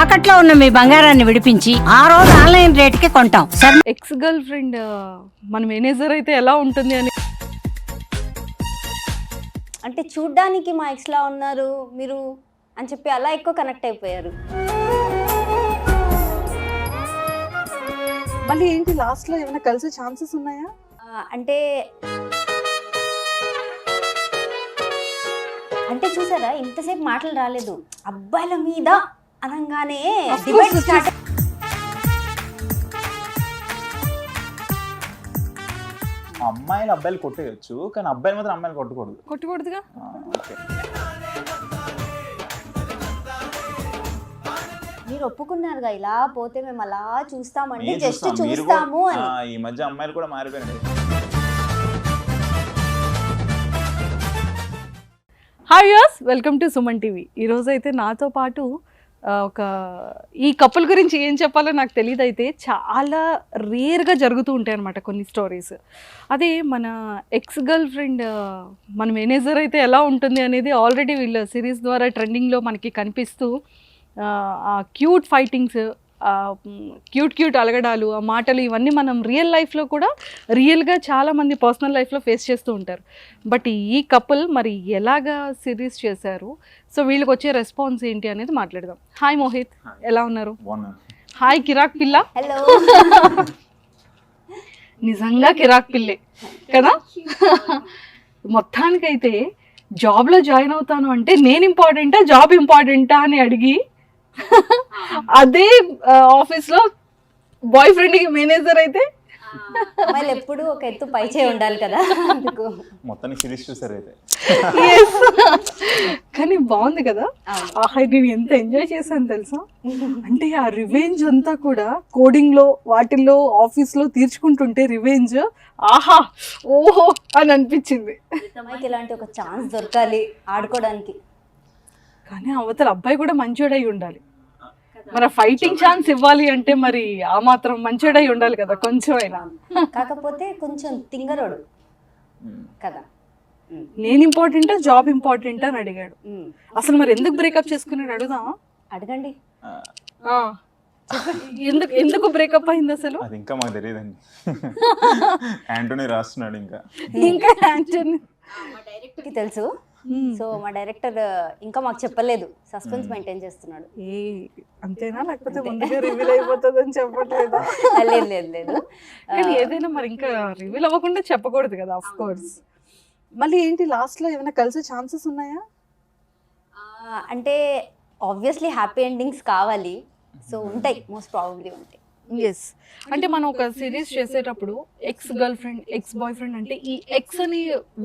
తాకట్లో ఉన్న మీ బంగారాన్ని విడిపించి ఆ రోజు ఆన్లైన్ రేటుకి కొంటాం. ఎక్స్ గర్ల్ ఫ్రెండ్ మన మేనేజర్ అయితే ఎలా ఉంటుంది అని అంటే చూడ్డానికి మా ఎక్స్లా ఉన్నారు మీరు అని చెప్పి అలా ఎక్కువ కనెక్ట్ అయిపోయారు. మళ్ళీ ఏంటి లాస్ట్ లో ఏమైనా కలిసే ఛాన్సెస్ ఉన్నాయా? అంటే అంటే చూసారా ఇంతసేపు మాటలు రాలేదు, అబ్బాయిల మీద అనగానే డిబేట్ స్టార్ట్. అమ్మాయిలు అబ్బాయిలు కొట్టేయచ్చు, కానీ అబ్బాయిలు మాత్రం అమ్మాయిలు కొట్టకూడదు. కొట్టకూడదుగా. ఓకే. మీరు ఒప్పుకున్నారుగా ఇలా పోతే మేము అలా చూస్తామండి, నేను జస్ట్ చూస్తాను, మీరు కూడా- చూస్తాము అని. ఈ మధ్య అమ్మాయిలు కూడా మారిపోయినాయి. Hi viewers, welcome to Suman TV. ఈరోజు అయితే నాతో పాటు ఈ కపుల్ గురించి ఏం చెప్పాలో నాకు తెలియదు, అయితే చాలా రేర్గా జరుగుతూ ఉంటాయి అన్నమాట కొన్ని స్టోరీస్. అదే మన ఎక్స్ గర్ల్ ఫ్రెండ్ మన మేనేజర్ అయితే ఎలా ఉంటుంది అనేది ఆల్రెడీ వీళ్ళ సిరీస్ ద్వారా ట్రెండింగ్లో మనకి కనిపిస్తూ ఆ క్యూట్ ఫైటింగ్స్, క్యూట్ అలగడాలు, ఆ మాటలు ఇవన్నీ మనం రియల్ లైఫ్లో కూడా రియల్గా చాలామంది పర్సనల్ లైఫ్లో ఫేస్ చేస్తూ ఉంటారు. బట్ ఈ కపుల్ మరి ఎలాగా సిరీస్ చేశారు, సో వీళ్ళకి వచ్చే రెస్పాన్స్ ఏంటి అనేది మాట్లాడదాం. హాయ్ మోహిత్, ఎలా ఉన్నారు? బాగున్నాను. హాయ్ కిరాక్ పిల్ల. హలో. నిజంగా కిరాక్ పిల్లే కదా. మొత్తానికైతే జాబ్లో జాయిన్ అవుతాను అంటే నేను ఇంపార్టెంటా జాబ్ ఇంపార్టెంటా అని అడిగి అదే ఆఫీస్లో బాయ్ ఫ్రెండ్కి మేనేజర్ అయితే అమ్మాయిలు ఎప్పుడు ఒక ఎత్తు పై చేయి ఉండాలి కదా, అందుకు మొత్తానికి సిరీస్ చూసారు అయితే. Yes. కానీ బాగుంది కదా. ఆహా, నేను ఎంత ఎంజాయ్ చేశాను తెలుసా. అంటే ఆ రివెంజ్ అంతా కూడా కోడింగ్ లో వాటిల్లో ఆఫీస్ లో తీర్చుకుంటుంటే రివెంజ్ ఆహా ఓహో అని అనిపించింది. అమ్మాయికి ఇలాంటి ఒక ఛాన్స్ దొరకాలి ఆడుకోవడానికి. కానీ అవతల అబ్బాయి కూడా మంచోడై ఉండాలి. మరి ఫైటింగ్ ఛాన్స్ ఇవ్వాలి అంటే మరి ఆ మాత్రం మంచోడై ఉండాలి కదా కొంచెం అయినా. కాకపోతే కొంచెం తింగరోడు కదా. నేను ఇంపార్టెంటా జాబ్ ఇంపార్టెంటా అని అడిగాడు. అసలు మరి ఎందుకు బ్రేకప్ చేసుకున్నాడు అడుగుదామా? అడగండి. ఎందుకు బ్రేకప్ అయింది అసలు? అది ఇంకా మాకు తెలియదండి. యాంటోనీ రాస్తున్నాడు ఇంకా మా డైరెక్టర్కి తెలుసు. సో మా డైరెక్టర్ ఇంకా మాకు చెప్పలేదు, సస్పెన్స్ మెయింటైన్ చేస్తున్నాడు. అంతేనా, లేకపోతే ముందుగా రివీల్ అయిపోతుంది అని చెప్పట్లేదా? లేదు లేదు లేదు. కానీ ఏదైనా మరి ఇంకా రివీల్ అవ్వకుండా చెప్పకూడదు కదా, ఆఫ్ కోర్స్. మళ్ళీ ఏంటి లాస్ట్ లో ఏమైనా కలిసే ఛాన్సెస్ ఉన్నాయా? అంటే ఆబ్వియస్లీ హ్యాపీ ఎండింగ్స్ కావాలి, సో ఉంటాయి, మోస్ట్ ప్రాబబ్లీ ఉంటాయి. ఎస్. అంటే మనం ఒక సిరీస్ చేసేటప్పుడు ex girl friend, X boy friend అంటే ఈ ఎక్స్ అనే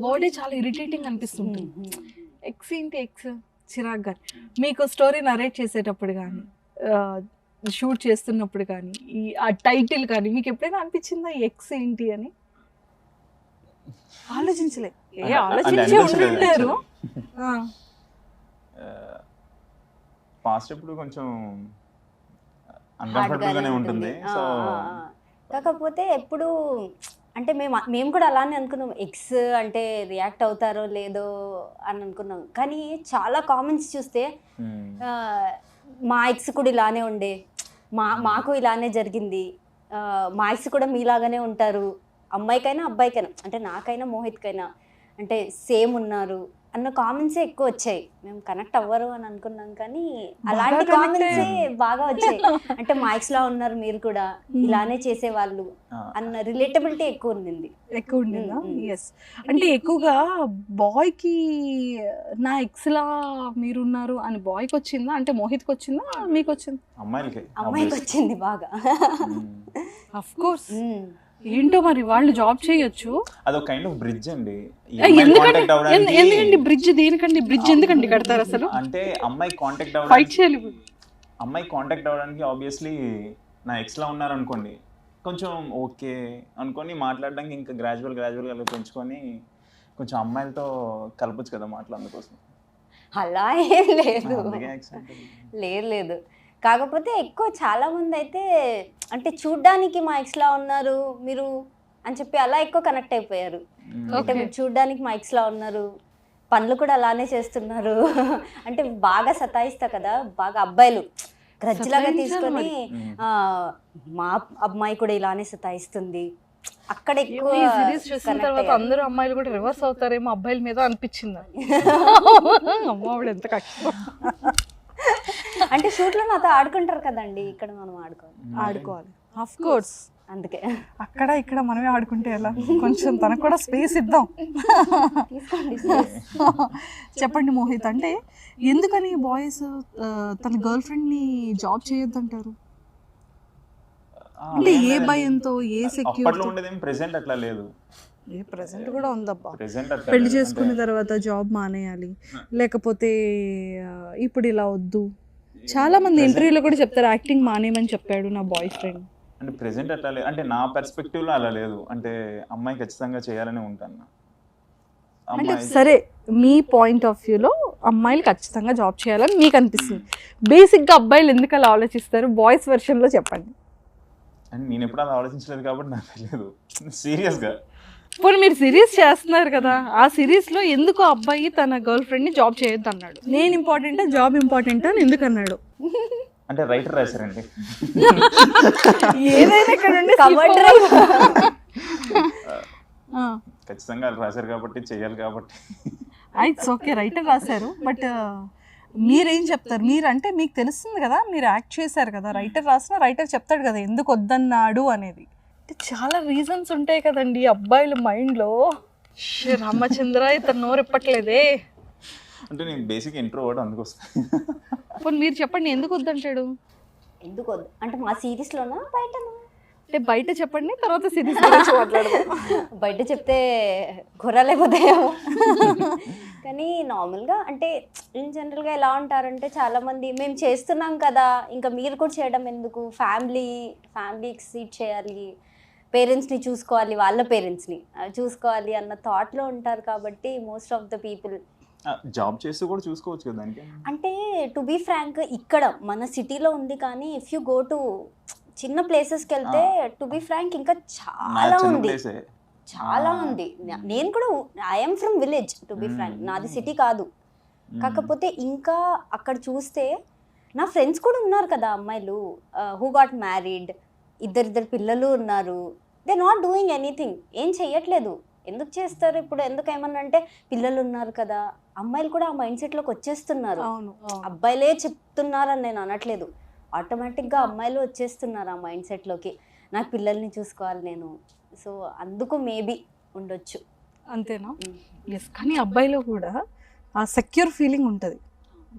వర్డే చాలా ఇరిటేటింగ్ అనిపిస్తుంది. ఎక్స్ ఏంటి ఎక్స్, చిరాక్ గాని. మీకు స్టోరీ నరేట్ చేసేటప్పుడు కానీ షూట్ చేస్తున్నప్పుడు కానీ ఆ టైటిల్ కానీ మీకు ఎప్పుడైనా అనిపించిందా ఎక్స్ ఏంటి అని? ఆలోచించలే. ఆలోచించే ఉంటుంటారు. పాస్ట్ ఇప్పుడు కొంచెం అన్కంఫర్టబుల్ గానే ఉంటుంది. సో కాకపోతే ఎప్పుడు అంటే మేము కూడా అలానే అనుకున్నాం, ఎక్స్ అంటే రియాక్ట్ అవుతారో లేదో అని అనుకున్నాం. కానీ చాలా కామెంట్స్ చూస్తే మా ఎక్స్ కూడా ఇలానే ఉండే, మాకు ఇలానే జరిగింది, మా ఎక్స్ కూడా మీలాగానే ఉంటారు, అమ్మాయికైనా అబ్బాయికైనా, అంటే నాకైనా మోహిత్కైనా అంటే సేమ్ ఉన్నారు అన్న కామెంట్సే ఎక్కువ వచ్చాయి. మేము కనెక్ట్ అవ్వరు అని అనుకున్నాం, కానీ అలాంటి కామెంట్సే బాగా వచ్చాయి. అంటే మా ఎక్స్ లా ఉన్నారు మీరు కూడా, ఇలానే చేసేవాళ్ళు అన్న రిలేటబిలిటీ ఎక్కువ ఉండింది. ఎక్కువ ఉండిందా? ఎస్. అంటే ఎక్కువగా బాయ్కి నా ఎక్స్ లా మీరున్నారు అని బాయ్కి వచ్చిందా, అంటే మోహిత్కి వచ్చిందా మీకు వచ్చిందా? అమ్మాయికి వచ్చింది బాగా. Of course. ఏంటో మరి వాళ్ళు జాబ్ చేయొచ్చు. అదొక కైండ్ ఆఫ్ బ్రిడ్జ్ అండి. ఎందుకండి బ్రిడ్జ్, దేనికండి బ్రిడ్జ్ ఎందుకండి కడతారు అసలు? అంటే అమ్మాయి కాంటాక్ట్ ఫైట్ చేయాలి. అమ్మాయి కాంటాక్ట్ అవ్వడానికి ఆబ్వియస్లీ నా ఎక్స్ లా ఉన్నారు అనుకోండి, కొంచెం ఓకే అనుకొని మాట్లాడడానికి ఇంకా గ్రాడ్యువల్గా పెంచుకొని కొంచెం అమ్మాయిలతో కలపచ్చు కదా మాటలు, అందుకోసం. అలా ఏం లేదు, లేదు. కాకపోతే ఎక్కువ చాలా మంది అయితే అంటే చూడ్డానికి మా ఎక్స్ లా ఉన్నారు మీరు అని చెప్పి అలా ఎక్కువ కనెక్ట్ అయిపోయారు. అంటే మీరు చూడ్డానికి మా ఎక్స్ లా ఉన్నారు, పనులు కూడా అలానే చేస్తున్నారు అంటే బాగా సతాయిస్తా కదా, బాగా అబ్బాయిలు గ్రడ్జ్ లాగా సతాయించాలి తీసుకొని మరి. ఆ, మా అమ్మాయి కూడా ఇలానే సతాయిస్తుంది అక్కడ ఎక్కువ ఈ సిరీస్ చూసిన connect తర్వాత అయ్యారు. అందరూ అమ్మాయిలు కూడా రివర్స్ అవుతారేమో అబ్బాయిల మీద అనిపించింది. అమ్మ ఆవిడ ఎంత కష్టం. అంటే షూట్ లో నాతో ఆడుకుంటారు కదండి, ఇక్కడ మనం ఆడుకోవాలి ఆఫ్ కోర్స్. అందుకే అక్కడ ఇక్కడ మనమే ఆడుకుంటే ఎలా, కొంచెం తనకు కూడా స్పేస్ ఇద్దాం. తీసుకోండి. చెప్పండి మోహిత్, అంటే ఎందుకని బాయ్స్ తన గర్ల్ ఫ్రెండ్ ని జాబ్ చేయొద్దంటారు? అంటే ఏ భయంతో, ఏ అప్పట్లో సెక్యూరిటీ? ఉండేదేం ప్రెసెంట్ అట్లా లేదు. ఏ ప్రెసెంట్ కూడా ఉందబ్బా. ప్రెసెంట్ అట్లా పెళ్లి లేదు. చేసుకున్న తర్వాత జాబ్ మానేయాలి, లేకపోతే ఇప్పుడు ఇలా వద్దు. చాలా మంది ఇంటర్వ్యూలో కూడా చెప్తారు యాక్టింగ్ మానేయమని చెప్పాడు నా బాయ్ ఫ్రెండ్. అంటే ప్రెసెంట్ అట్లా లేదు, అంటే నా పర్స్పెక్టివ్ లో అలా లేదు. అంటే అమ్మాయి ఖచ్చితంగా చేయాలని ఉంటాను. అంటే అమ్మాయి సరే మీ పాయింట్ ఆఫ్ వ్యూలో అమ్మాయిలు ఖచ్చితంగా జాబ్ చేయాలని మీకు అనిపిస్తుంది. బేసిక్గా అబ్బాయిలు ఎందుకు అలా ఆలోచిస్తారు? బాయ్స్ వెర్షన్లో చెప్పండి. అంటే నేను ఎప్పుడు అలా ఆలోచించలేదు కాబట్టి నాకు తెలియదు సీరియస్గా. ఇప్పుడు మీరు సిరీస్ చేస్తున్నారు కదా, ఆ సిరీస్లో ఎందుకు ఆ అబ్బాయి తన గర్ల్ ఫ్రెండ్ని జాబ్ చేయొద్దు అన్నాడు? నేను ఇంపార్టెంటా జాబ్ ఇంపార్టెంటా అని ఎందుకు అన్నాడు? అంటే రైటర్ రాశారండి. ఏదైనా ఇక్కడ ఉండి కబడ్డీ ఖచ్చితంగా వాళ్ళు రాశారు కాబట్టి చేయాలి కాబట్టి. ఇట్స్ ఓకే, రైటర్ రాశారు. బట్ మీరేం చెప్తారు? మీరు అంటే మీకు తెలుస్తుంది కదా, మీరు యాక్ట్ చేశారు కదా, రైటర్ రాసిన రైటర్ చెప్తాడు కదా ఎందుకు వద్దన్నాడు అనేది. చాలా రీజన్స్ ఉంటాయి కదండి అబ్బాయిల మైండ్లో. రామచంద్ర ఇతను నోరెప్పట్లేదే. అంటే నేను బేసిక్ ఇంట్రోవర్ట్ అందుకొస్తాను. ఇప్పుడు మీరు చెప్పండి ఎందుకు వద్దంటాడు? ఎందుకు వద్దు అంటే మా సిరీస్ లోనా బయటనా? అంటే బయట చెప్పండి, తర్వాత సిరీస్ గురించి మాట్లాడదాం. బయట చెప్తే గొర్రెలైపోతాయేమో. కానీ నార్మల్గా అంటే ఇన్ జనరల్గా ఎలా ఉంటారంటే చాలామంది మేము చేస్తున్నాం కదా ఇంకా మీరు కూడా చేయడం ఎందుకు, ఫ్యామిలీకి సీట్ చేయాలి, పేరెంట్స్ని చూసుకోవాలి, వాళ్ళ పేరెంట్స్ని చూసుకోవాలి అన్న థాట్లో ఉంటారు. కాబట్టి most of the people job చేస్తూ కూడా చూసుకోవచ్చు కదా దానికి. అంటే టు బీ ఫ్రాంక్ ఇక్కడ మన సిటీలో ఉంది, కానీ ఇఫ్ యూ గో టు చిన్న ప్లేసెస్కి వెళ్తే టు బీ ఫ్రాంక్ ఇంకా చాలా ఉంది, చాలా ఉంది. నేను కూడా I'm from village to be frank, నాది సిటీ కాదు. కాకపోతే ఇంకా అక్కడ చూస్తే నా ఫ్రెండ్స్ కూడా ఉన్నారు కదా అమ్మాయిలు హూ గాట్ మ్యారీడ్, ఇద్దరిద్దరు పిల్లలు ఉన్నారు. దే నాట్ డూయింగ్ ఎనీథింగ్, ఏం చెయ్యట్లేదు. ఎందుకు చేస్తారు ఇప్పుడు? ఎందుకు ఏమన్నా అంటే పిల్లలు ఉన్నారు కదా, అమ్మాయిలు కూడా ఆ మైండ్ సెట్లోకి వచ్చేస్తున్నారు. అబ్బాయిలే చెప్తున్నారని నేను అనట్లేదు, ఆటోమేటిక్గా అమ్మాయిలు వచ్చేస్తున్నారు ఆ మైండ్ సెట్లోకి, నాకు పిల్లల్ని చూసుకోవాలి నేను. సో అందుకు మేబీ ఉండొచ్చు. అంతేనా? ఎస్. కానీ అబ్బాయిలో కూడా ఆ సెక్యూర్ ఫీలింగ్ ఉంటుంది,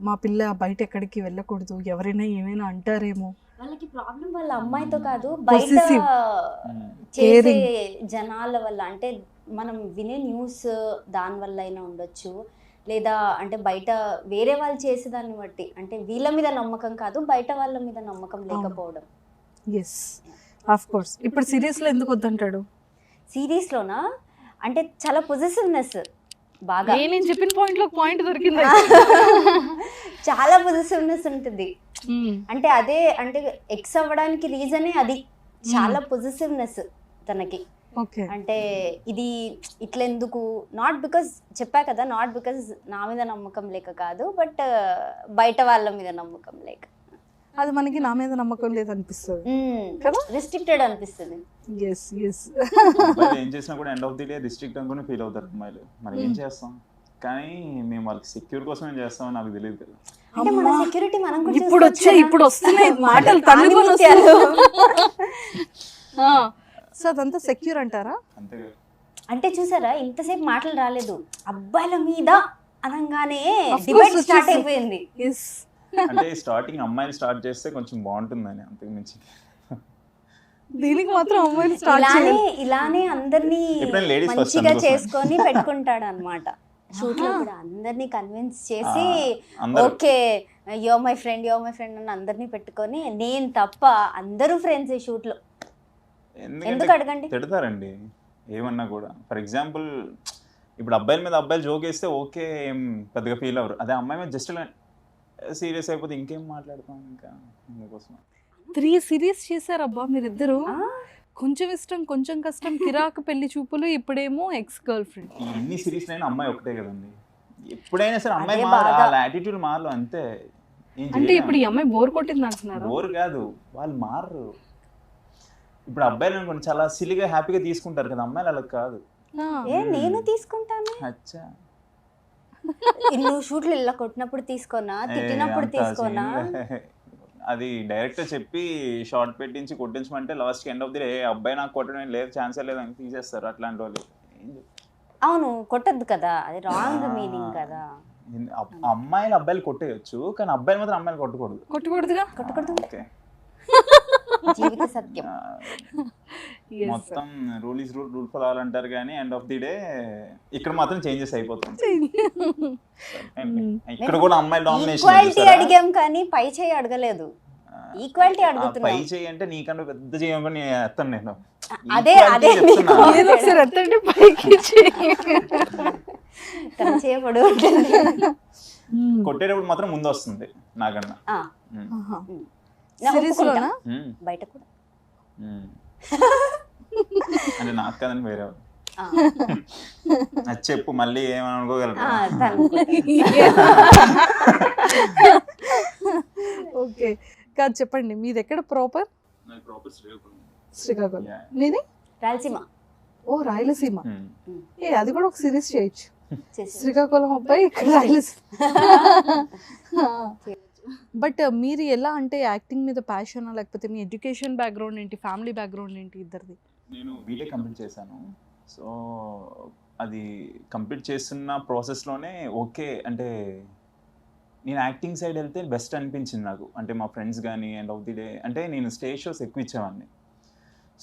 మా పిల్ల బయట ఎక్కడికి వెళ్ళకూడదు, ఎవరైనా ఏమైనా అంటారేమో. వాళ్ళకి ప్రాబ్లం వాళ్ళ అమ్మాయితో కాదు, బయట Possessive. చేసే జనాల వల్ల. అంటే మనం వినే న్యూస్ దాని వల్ల అయినా ఉండొచ్చు, లేదా అంటే బయట వేరే వాళ్ళు చేసేదాన్ని బట్టి, అంటే వీళ్ళ మీద నమ్మకం కాదు బయట వాళ్ళ మీద నమ్మకం లేకపోవడం. Yes, of course. ఇప్పుడు సిరీస్లో ఎందుకు వద్దంటాడు? సిరీస్లోనా అంటే చాలా పొజిటివ్నెస్ బాగా, నేను చెప్పిన పాయింట్లో పాయింట్ దొరికింది. చాలా పొజిటివ్నెస్ ఉంటుంది. అంటే అదే అంటే ఎక్స్ అవ్వడానికి రీజనే అది, చాలా పొజిటివ్నెస్ తనకి. ఓకే. అంటే ఇది ఇట్లెందుకు, నాట్ బికాజ్ చెప్పా కదా, నాట్ బికాజ్ నా మీద నమ్మకం లేక కాదు, బట్ బయట వాళ్ళ మీద నమ్మకం లేక. అది మనకి నా మీద నమ్మకం లేదు అనిపిస్తుంది కదా, రిస్ట్రిక్టెడ్ అనిపిస్తుంది. Yes yes. అబ్బాయిలు ఏం చేసినా కూడా end of the day restrict అనుకుని ఫీల్ అవుతారు అమ్మాయిలు. మరి ఏం చేస్తాం, కానీ మేము వాళ్ళకి సెక్యూర్ కోసం ఏం చేస్తామని నాకు తెలియదు కదా. అంటే మన సెక్యూరిటీ మనం కూడా ఇప్పుడు చూసుకోవచ్చు వస్తున్నాయి కదా. మాటలు తన్నుకొని సో అదంతా సెక్యూర్ అంటారా? అంతే కదా. అంటే చూసారా ఇంతసేపు మాటలు రాలేదు, అబ్బాయిల మీద అనగానే Of course డిబేట్ స్టార్ట్ వచ్చేసి. అయిపోయింది. ఎస్. అంటే స్టార్టింగ్ అమ్మాయిలు స్టార్ట్ చేస్తే కొంచెం బాగుంటుందని, అంతకు మించి. దీనికి మాత్రం అమ్మాయిలు స్టార్ట్ ఇలానే అందరినీ ఎప్పుడైనా ladies first మంచిగా అందుకోసం. చేసుకొని పెట్టుకుంటాడు అనమాట. షూట్ లో కూడా అందరినీ కన్విన్స్ చేసి అందరూ. ఓకే యో మై ఫ్రెండ్ అని అందరినీ పెట్టుకొని, నేను తప్ప అందరూ ఫ్రెండ్స్ ఈ షూట్ లో. ఎందుకు అడగండి? తిడతారండి ఏమన్నా కూడా. ఫర్ ఎగ్జాంపుల్ ఇప్పుడు అబ్బాయిల మీద అబ్బాయిలు జోక్ వేస్తే ఓకే, ఏం పెద్దగా ఫీల్ అవ్వరు. అదే అమ్మాయి మీద జస్ట్ సీరియస్ అయిపోతే ఇంకేం మాట్లాడతాం ఇంకా. అందుకోసం 3 సిరీస్ చేశారబ్బా మీరిద్దరు. కొంచెం ఇష్టం కొంచెం కష్టం, కిరాకు, పెళ్లి చూపులు, ఇప్పుడేమో ఎక్స్ గర్ల్ ఫ్రెండ్. ఎన్ని సిరీస్ అయినా అమ్మాయి ఒకటే కదండి. ఎప్పుడైనా సరే అమ్మాయి అదే మారదు, బాధ. వాళ్ళ యాటిట్యూడ్ మారలు అంతే. అంటే ఇప్పుడు ఈ అమ్మాయి బోర్ కొట్టింది అంటున్నారు. బోర్ కాదు, వాళ్ళు మారరు. ఇప్పుడు అబ్బాయిలు అనుకోండి చాలా సిలిగా హ్యాపీగా తీసుకుంటారు కదా, అమ్మాయిలు అలా కాదు. నేను తీసుకుంటాను. అచ్చా, నువ్వు షూట్లు ఇలా కొట్టినప్పుడు తీసుకోనా, తిట్టినప్పుడు తీసుకోనా? అది డైరెక్ట్ చెప్పి షార్ట్ పెట్టించి కొట్టించమంటే last end of the day అబ్బాయి నాకు కొట్టడం లేదు, ఛాన్సే లేదని తీసేస్తారు అట్లాంటి వాళ్ళు. అవును, కొట్టద్దు కదా, అది రాంగ్ మీనింగ్ కదా. అమ్మాయిలు అబ్బాయిలు కొట్టేయచ్చు, కానీ అబ్బాయిలు మాత్రం అమ్మాయిలు కొట్టకూడదు. కొట్టకూడదుగా. కొట్టకూడదు, ఓకే, జీవిత సత్యం. మొత్తం rule is rule, rule follow అంటారు కానీ ఎండ్ ఆఫ్ ది డే ఇక్కడ మాత్రం చేంజెస్ అయిపోతుంది. ఇక్కడ కూడా అమ్మాయి ఈక్వాలిటీ అడిగాం కానీ పై చేయి అడగలేదు. ఈక్వాలిటీ పై అడుగుతున్నా. చేయి అంటే నీకంటే పెద్ద చేయం కూడా నేను ఎత్తాను నేను. అదే అదే ఏదో ఒకసారి ఎత్తండి పైకి చేయబడు. కొట్టేటప్పుడు మాత్రం ముందు వస్తుంది నాకన్నా. సిరీస్ లోనా బయట కూడా అంటే నాకు కదని వేరే వాళ్ళు. అది చెప్పు మళ్ళీ ఏమని అనుకోగలరు. ఓకే కాదు, చెప్పండి మీది ఎక్కడ ప్రాపర్? శ్రీకాకుళం. మీది రాయలసీమ. ఓ రాయలసీమ. ఏ అది కూడా ఒక సిరీస్ చేయొచ్చు. శ్రీకాకుళం అబ్బాయి ఇక్కడ రాయలసీమ. బట్ మీరు ఎలా అంటే యాక్టింగ్ మీద ప్యాషనా, లేకపోతే మీ ఎడ్యుకేషన్ బ్యాక్గ్రౌండ్ ఏంటి, ఫ్యామిలీ బ్యాక్గ్రౌండ్ ఏంటి ఇద్దరిది? నేను బీటెక్ కంప్లీట్ చేశాను. సో అది కంప్లీట్ చేస్తున్న ప్రాసెస్లోనే ఓకే అంటే నేను యాక్టింగ్ సైడ్ వెళ్తే బెస్ట్ అనిపించింది నాకు. అంటే మా ఫ్రెండ్స్ కానీ ఎండ్ ఆఫ్ ది డే అంటే నేను స్టేజ్ షోస్ ఎక్కువ ఇచ్చేవాడిని.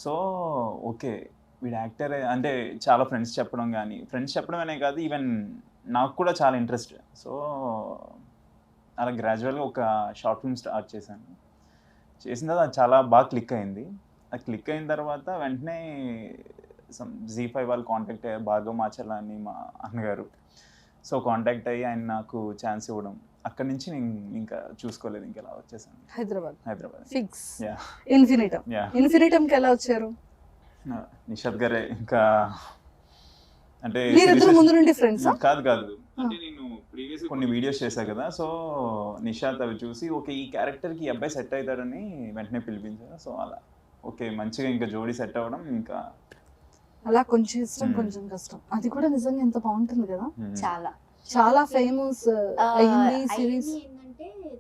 సో ఓకే వీడు యాక్టర్ అంటే చాలా ఫ్రెండ్స్ చెప్పడం కానీ, ఫ్రెండ్స్ చెప్పడమనే కాదు ఈవెన్ నాకు కూడా చాలా ఇంట్రెస్ట్. సో అలా గ్రాడ్యువల్గా ఒక షార్ట్ ఫిల్మ్ స్టార్ట్ చేశాను. చేసిన తర్వాత అది చాలా బాగా క్లిక్ అయింది. అది క్లిక్ అయిన తర్వాత వెంటనే Z5 వాళ్ళు కాంటాక్ట్ అయ్యారు, భార్గవ్ మాచర్ల అని మా అన్నగారు. సో కాంటాక్ట్ అయ్యి ఆయన నాకు ఛాన్స్ ఇవ్వడం, అక్కడి నుంచి నేను ఇంకా చూసుకోలేదు, ఇంకా ఎలా వచ్చేసాను హైదరాబాద్. ఫిక్స్. Yeah Infinitum. ఇన్ఫినిటమ్కి ఎలా వచ్చారు? నిషాద్ గారే. ఇంకా అంటే ముందు నుండి ఫ్రెండ్స్? కాదు అంటే నేను ప్రీవియస్ కొన్ని వీడియోస్ చేశాను కదా, సో నిషాద్ అవి చూసి ఓకే ఈ క్యారెక్టర్కి ఈ అబ్బాయి సెట్ అవుతాడని వెంటనే పిలిపించారు. సో అలా ఓకే మంచిగా ఇంకా జోడీ సెట్ అవ్వడం, ఇంకా అలా కొంచెం ఇష్టం కొంచెం కష్టం. అది కూడా నిజంగా ఎంత బాగుంటుంది కదా, చాలా చాలా ఫేమస్ అయింది సిరీస్.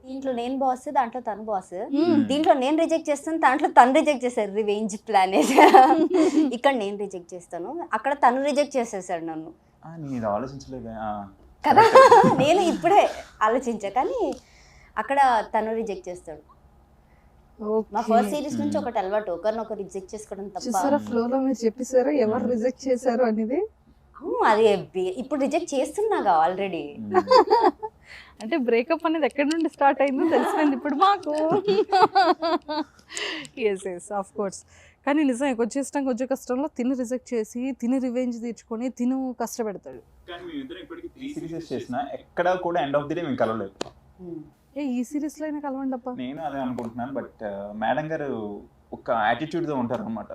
దీంట్లో నేను బాస్, దాంట్లో తను బాస్. దీంట్లో నేను రిజెక్ట్ చేస్తాను, దాంట్లో తను రిజెక్ట్ చేశారు. Revenge plan. ఇక్కడ నేను రిజెక్ట్ చేస్తాను, అక్కడ తను రిజెక్ట్ చేసేసాడు నన్ను. నేను ఆలోచించలేదు కదా, నేను ఇప్పుడే ఆలోచించా, కానీ అక్కడ తను రిజెక్ట్ చేస్తాడు. మా ఫస్ట్ సిరీస్ నుంచి ఒకటి అలవాటు, ఒకరినొకరు రిజెక్ట్ చేసుకోవడం తప్ప. ఫ్లోలో మీరు చెప్పేసారా ఎవరు రిజెక్ట్ చేశారు అనేది? అది ఇప్పుడు రిజెక్ట్ చేస్తున్నాగా ఆల్రెడీ. అంటే బ్రేకప్ అనేది ఎక్కడి నుండి స్టార్ట్ అయిందో తెలిసిపోయింది ఇప్పుడు మాకు. Yes of course. కానీ నిజం కొంచెం ఇష్టం కొంచెం కష్టంలో తిని రిజెక్ట్ చేసి తిని రివెంజ్ తీర్చుకొని తిను కష్టపెడతాడు. ఎక్కడ కూడా ఎండ్ ఆఫ్ ది డే మేము కలవలేదు. ఈ సిరీస్ లో అయినా కలవండి అప్ప. నేను అదే అనుకుంటున్నాను. బట్ మేడం గారు ఒక యాటిట్యూడ్ తో ఉంటారు అనమాట.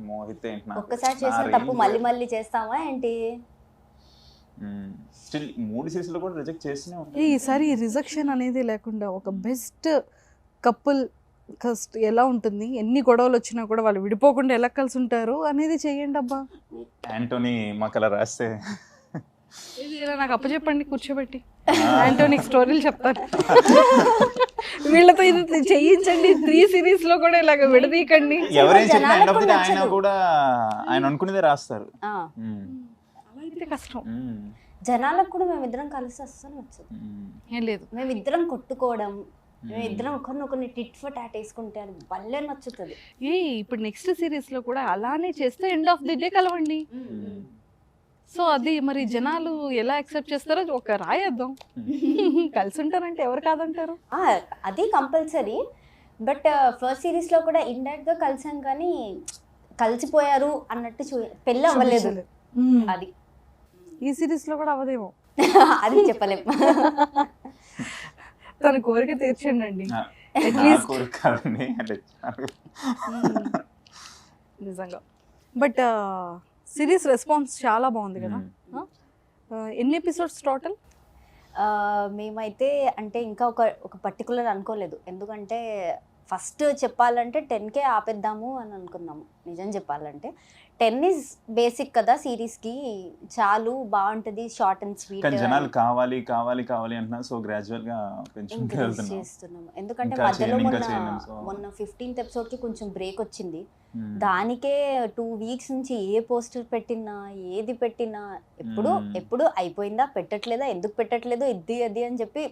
మోహిత్ ఒక్కసారి చేసిన తప్పు మళ్ళీ మళ్ళీ చేస్తామా ఏంటి? స్టిల్ 3 సిరీస్ లో కూడా రిజెక్ట్ చేస్తూనే ఉంటారు. ఈసారి రిజెక్షన్ అనేది లేకుండా ఒక బెస్ట్ కపుల్ ఎలా ఉంటుంది, ఎన్ని గొడవలు వచ్చినా కూడా వాళ్ళు విడిపోకుండా ఎలా కలిసి ఉంటారు అనేది చెయ్యండి అబ్బా. యాంటోనీ మాకు అలా రాస్తే నాకు అప్పచెప్పండి కూర్చోబెట్టి, యాంటోనిక్ స్టోరీలు చెప్తాను. వీళ్ళతో ఇది చేయించండి. 3 సిరీస్ లో కూడా ఇలాగ విడదీయకండి. ఎవరైనా చెప్పిన ఎండ్ ఆఫ్ ది డే ఆయన కూడా ఆయన అనుకునేదే రాస్తారు. అలా అయితే కష్టం. జనాలకు కూడా మేమిద్దరం కలిసి అస్సలు నచ్చదు. ఏం లేదు, మేమిద్దరం కొట్టుకోవడం, మేమిద్దరం ఒకరినొకరిని టిట్ ఫర్ టాట్ వేసుకుంటే అది భలే నచ్చుతుంది. ఇప్పుడు నెక్స్ట్ సిరీస్ లో కూడా అలానే చేస్తే ఎండ్ ఆఫ్ ది డే కలవండి. సో అది మరి జనాలు ఎలా యాక్సెప్ట్ చేస్తారో ఒక రాయేద్దాం. కలిసి ఉంటారంటే ఎవరు కాదంటారు? అది కంపల్సరీ. బట్ ఫస్ట్ సిరీస్ లో కూడా ఇండైరెక్ట్ గా కలిసాం, కానీ కలిసిపోయారు అన్నట్టు పెళ్ళి అవ్వలేదు. అది ఈ సిరీస్ లో కూడా అవ్వదేమో, అది చెప్పలేము. తన కోరిక తీర్చండి. నిజంగా. బట్ సిరీస్ రెస్పాన్స్ చాలా బాగుంది కదా. ఎన్ని ఎపిసోడ్స్ టోటల్? మేమైతే అంటే ఇంకా ఒక పర్టికులర్ అనుకోలేదు, ఎందుకంటే ఫస్ట్ చెప్పాలంటే 10K ఆపేద్దాము అని అనుకున్నాము. నిజం చెప్పాలంటే 10 ఈజ్ బేసిక్ కదా సిరీస్కి, చాలు బాగుంటుంది షార్ట్ అండ్ స్వీట్. కానీ జనాలు కావాలి కావాలి కావాలి అంటున్నారు, సో గ్రాడ్యువల్ గా పెంచుకుంటూ ఎంకరేజ్ వెళ్తున్నాం. చేస్తున్నాము. ఎందుకంటే ఇంకా మధ్యలో చేయండి, ఇంకా చేయండి, so. మొన్న 15th ఎపిసోడ్కి కొంచెం బ్రేక్ వచ్చింది. దానికే 2 వీక్స్ నుంచి ఏ పోస్టర్ పెట్టినా ఏది పెట్టినా ఎప్పుడు అయిపోయిందా, పెట్టట్లేదా, ఎందుకు పెట్టట్లేదు, ఇది అది అని చెప్పి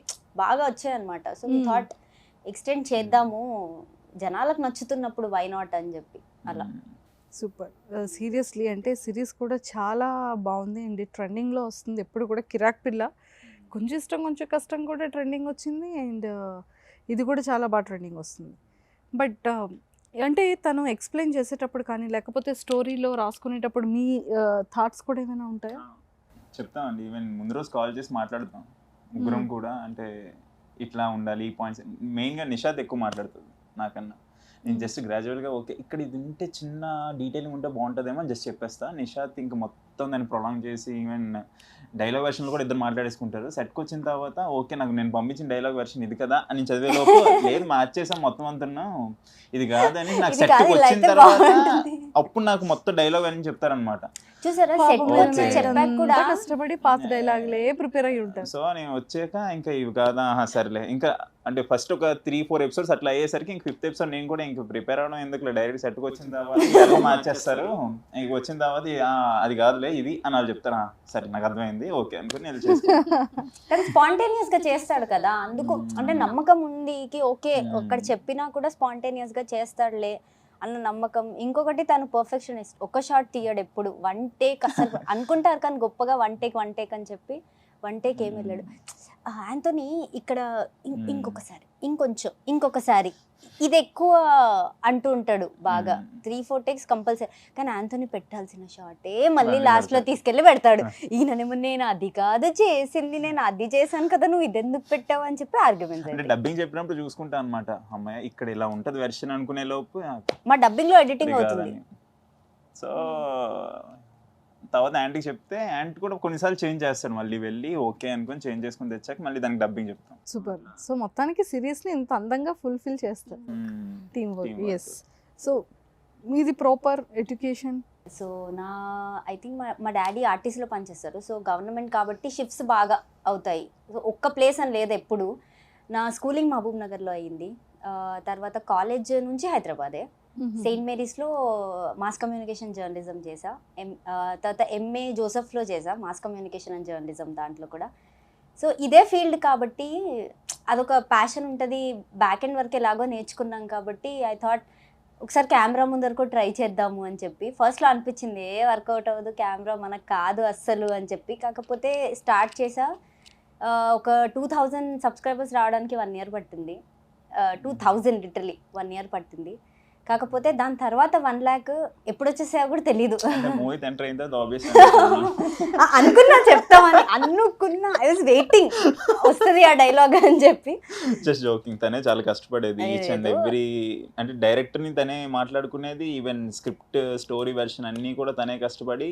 బాగా వచ్చాయన్నమాట. సో వి థాట్ ఎక్స్టెండ్ చేద్దాము, జనాలకు నచ్చుతున్నప్పుడు వై నాట్ అని చెప్పి అలా. సూపర్. సీరియస్లీ అంటే సిరీస్ కూడా చాలా బాగుంది అండి, ట్రెండింగ్లో వస్తుంది ఎప్పుడు కూడా. కిరాక్ పిల్ల కొంచెం ఇష్టం కొంచెం కష్టం కూడా ట్రెండింగ్ వచ్చింది, అండ్ ఇది కూడా చాలా బాగా ట్రెండింగ్ వస్తుంది. బట్ అంటే తను ఎక్స్ప్లెయిన్ చేసేటప్పుడు కానీ లేకపోతే స్టోరీలో రాసుకునేటప్పుడు మీ థాట్స్ కూడా ఏమైనా ఉంటాయా? చెప్తామండి, ఈవెన్ ముందు రోజు కాల్ చేసి మాట్లాడతాం ముగ్గురం కూడా. అంటే ఇట్లా ఉండాలి ఈ పాయింట్స్. మెయిన్గా నిషాద్ ఎక్కువ మాట్లాడుతుంది నాకన్నా. నేను జస్ట్ గ్రాడ్యువల్గా ఓకే ఇక్కడ ఇది ఉంటే చిన్న డీటెయిలింగ్ ఉంటే బాగుంటుందేమో అని జస్ట్ చెప్పేస్తా. నిషాద్ ఇంకా మొత్తం దాన్ని ప్రొలాంగ్ చేసి ఈవెన్ డైలాగ్ వెర్షన్లో కూడా ఇద్దరు మాట్లాడేసుకుంటారు. సెట్కి వచ్చిన తర్వాత ఓకే నాకు నేను పంపించిన డైలాగ్ వెర్షన్ ఇది కదా అని చదివే లోపు లేదు మార్చేసాం మొత్తం అంటున్నాం, ఇది కాదని నాకు సెట్కి వచ్చిన తర్వాత అప్పుడు నాకు మొత్తం డైలాగ్ అని చెప్తారనమాట. చూసారా చెప్పాక కూడా కష్టపడి పాత డైలాగులే ప్రిపేర్ అయ్యి ఉంటారు. సో నేను వచ్చాక ఇంకా ఇవి కాదా సరేలే ఇంకా అంటే ఫస్ట్ ఒక 3-4 ఎపిసోడ్స్ అట్లా అయ్యేసరికి ఇంక 5th ఎపిసోడ్ నేను కూడా ఇంక ప్రిపేర్ అవడం ఎందుకు, డైరెక్ట్ సెట్కి వచ్చిన తర్వాత మార్చేస్తారు, ఇంక వచ్చిన తర్వాత అది కాదులే ఇది అని వాళ్ళు చెప్తారా, సరే నాకు అర్థమైంది ఓకే అనుకుని నేను చేస్తాను. కానీ స్పాంటేనియస్ గా చేస్తాడు కదా, అందుకు అంటే నమ్మకం ఉందికి ఓకే ఒక్కడ చెప్పినా కూడా స్పాంటేనియస్ గా చేస్తాడులే అన్న నమ్మకం. ఇంకొకటి తను పర్ఫెక్షనిస్ట్, ఒక షాట్ తీయడు ఎప్పుడు, 1 టేక్ అసలు అనుకుంటారు కానీ గొప్పగా 1 టేక్ అని చెప్పి 1 టేక్ ఏమి వెళ్ళాడు. యాంథోనీ ఇక్కడ ఇంకొకసారి ఇంకొకసారి ఇది ఎక్కువ అంటూ ఉంటాడు బాగా, 3-4 టేక్స్ కంపల్సరీ. కానీ యాంథోనీ పెట్టాల్సిన షాటే మళ్ళీ లాస్ట్ లో తీసుకెళ్లి పెడతాడు. ఈయననేమో నేను అది కాదు చేసింది, నేను అది చేశాను కదా, నువ్వు ఇది ఎందుకు పెట్టావు అని చెప్పి ఆర్గ్యుమెంట్స్. అంటే డబ్బింగ్ చెప్పినప్పుడు చూసుకుంటా అనమాట, అమ్మాయి ఇక్కడ ఇలా ఉంటది వెర్షన్ అనుకునే లోపు మా డబ్బింగ్ లో ఎడిటింగ్ అవుతుంది. సో తర్వాత యాంటీకి చెప్తే యాంటీ కూడా కొన్నిసార్లు చేంజ్ చేస్తాడు, మళ్ళీ వెళ్ళి ఓకే అనుకుని చేంజ్ చేసుకుని తెచ్చాక మళ్ళీ దానికి డబ్బింగ్ చెప్తాం. సూపర్. సో మొత్తానికి సీరియస్లీ ఇంత అందంగా ఫుల్ఫిల్ చేస్తారు టీమ్ వర్క్. ఎస్. సో మీది proper education? So I think మా డాడీ ఆర్టీసీలో పనిచేస్తారు. సో గవర్నమెంట్ కాబట్టి షిఫ్ట్స్ బాగా అవుతాయి. సో ఒక్క ప్లేస్ అని లేదు ఎప్పుడు. నా స్కూలింగ్ మహబూబ్ నగర్లో అయ్యింది, తర్వాత కాలేజ్ నుంచి హైదరాబాదే. సెయింట్ మేరీస్లో మాస్ కమ్యూనికేషన్ జర్నలిజం చేసా, తర్వాత MA జోసెఫ్లో చేసా మాస్ కమ్యూనికేషన్ అండ్ జర్నలిజం దాంట్లో కూడా. సో ఇదే ఫీల్డ్ కాబట్టి అదొక ప్యాషన్ ఉంటుంది, బ్యాక్ ఎండ్ వర్క్ ఎలాగో నేర్చుకున్నాం కాబట్టి ఐ థాట్ ఒకసారి కెమెరా ముందరకు ట్రై చేద్దాము అని చెప్పి. ఫస్ట్లో అనిపించింది వర్కౌట్ అవ్వదు, కెమెరా మనకు కాదు అస్సలు అని చెప్పి. కాకపోతే స్టార్ట్ చేసా, ఒక 2000 సబ్స్క్రైబర్స్ రావడానికి 1 year పట్టింది. 2000 లిటరలీ 1 year పట్టింది. కాకపోతే దాని తర్వాత 1 lakh ఎప్పుడు వచ్చేసాయో కూడా తెలీదు. అనుకున్నా చెప్తామని అనుకున్నా, ఐ వాజ్ వెయిటింగ్ వస్తుంది ఆ డైలాగ్ అని చెప్పి. Just joking. తనే చాలా కష్టపడేది ఈచ్ అండ్ ఎవ్రీ, అంటే డైరెక్టర్ ని తనే మాట్లాడుకునేది, ఈవెన్ స్క్రిప్ట్ స్టోరీ వెర్షన్ అన్ని కూడా తనే కష్టపడి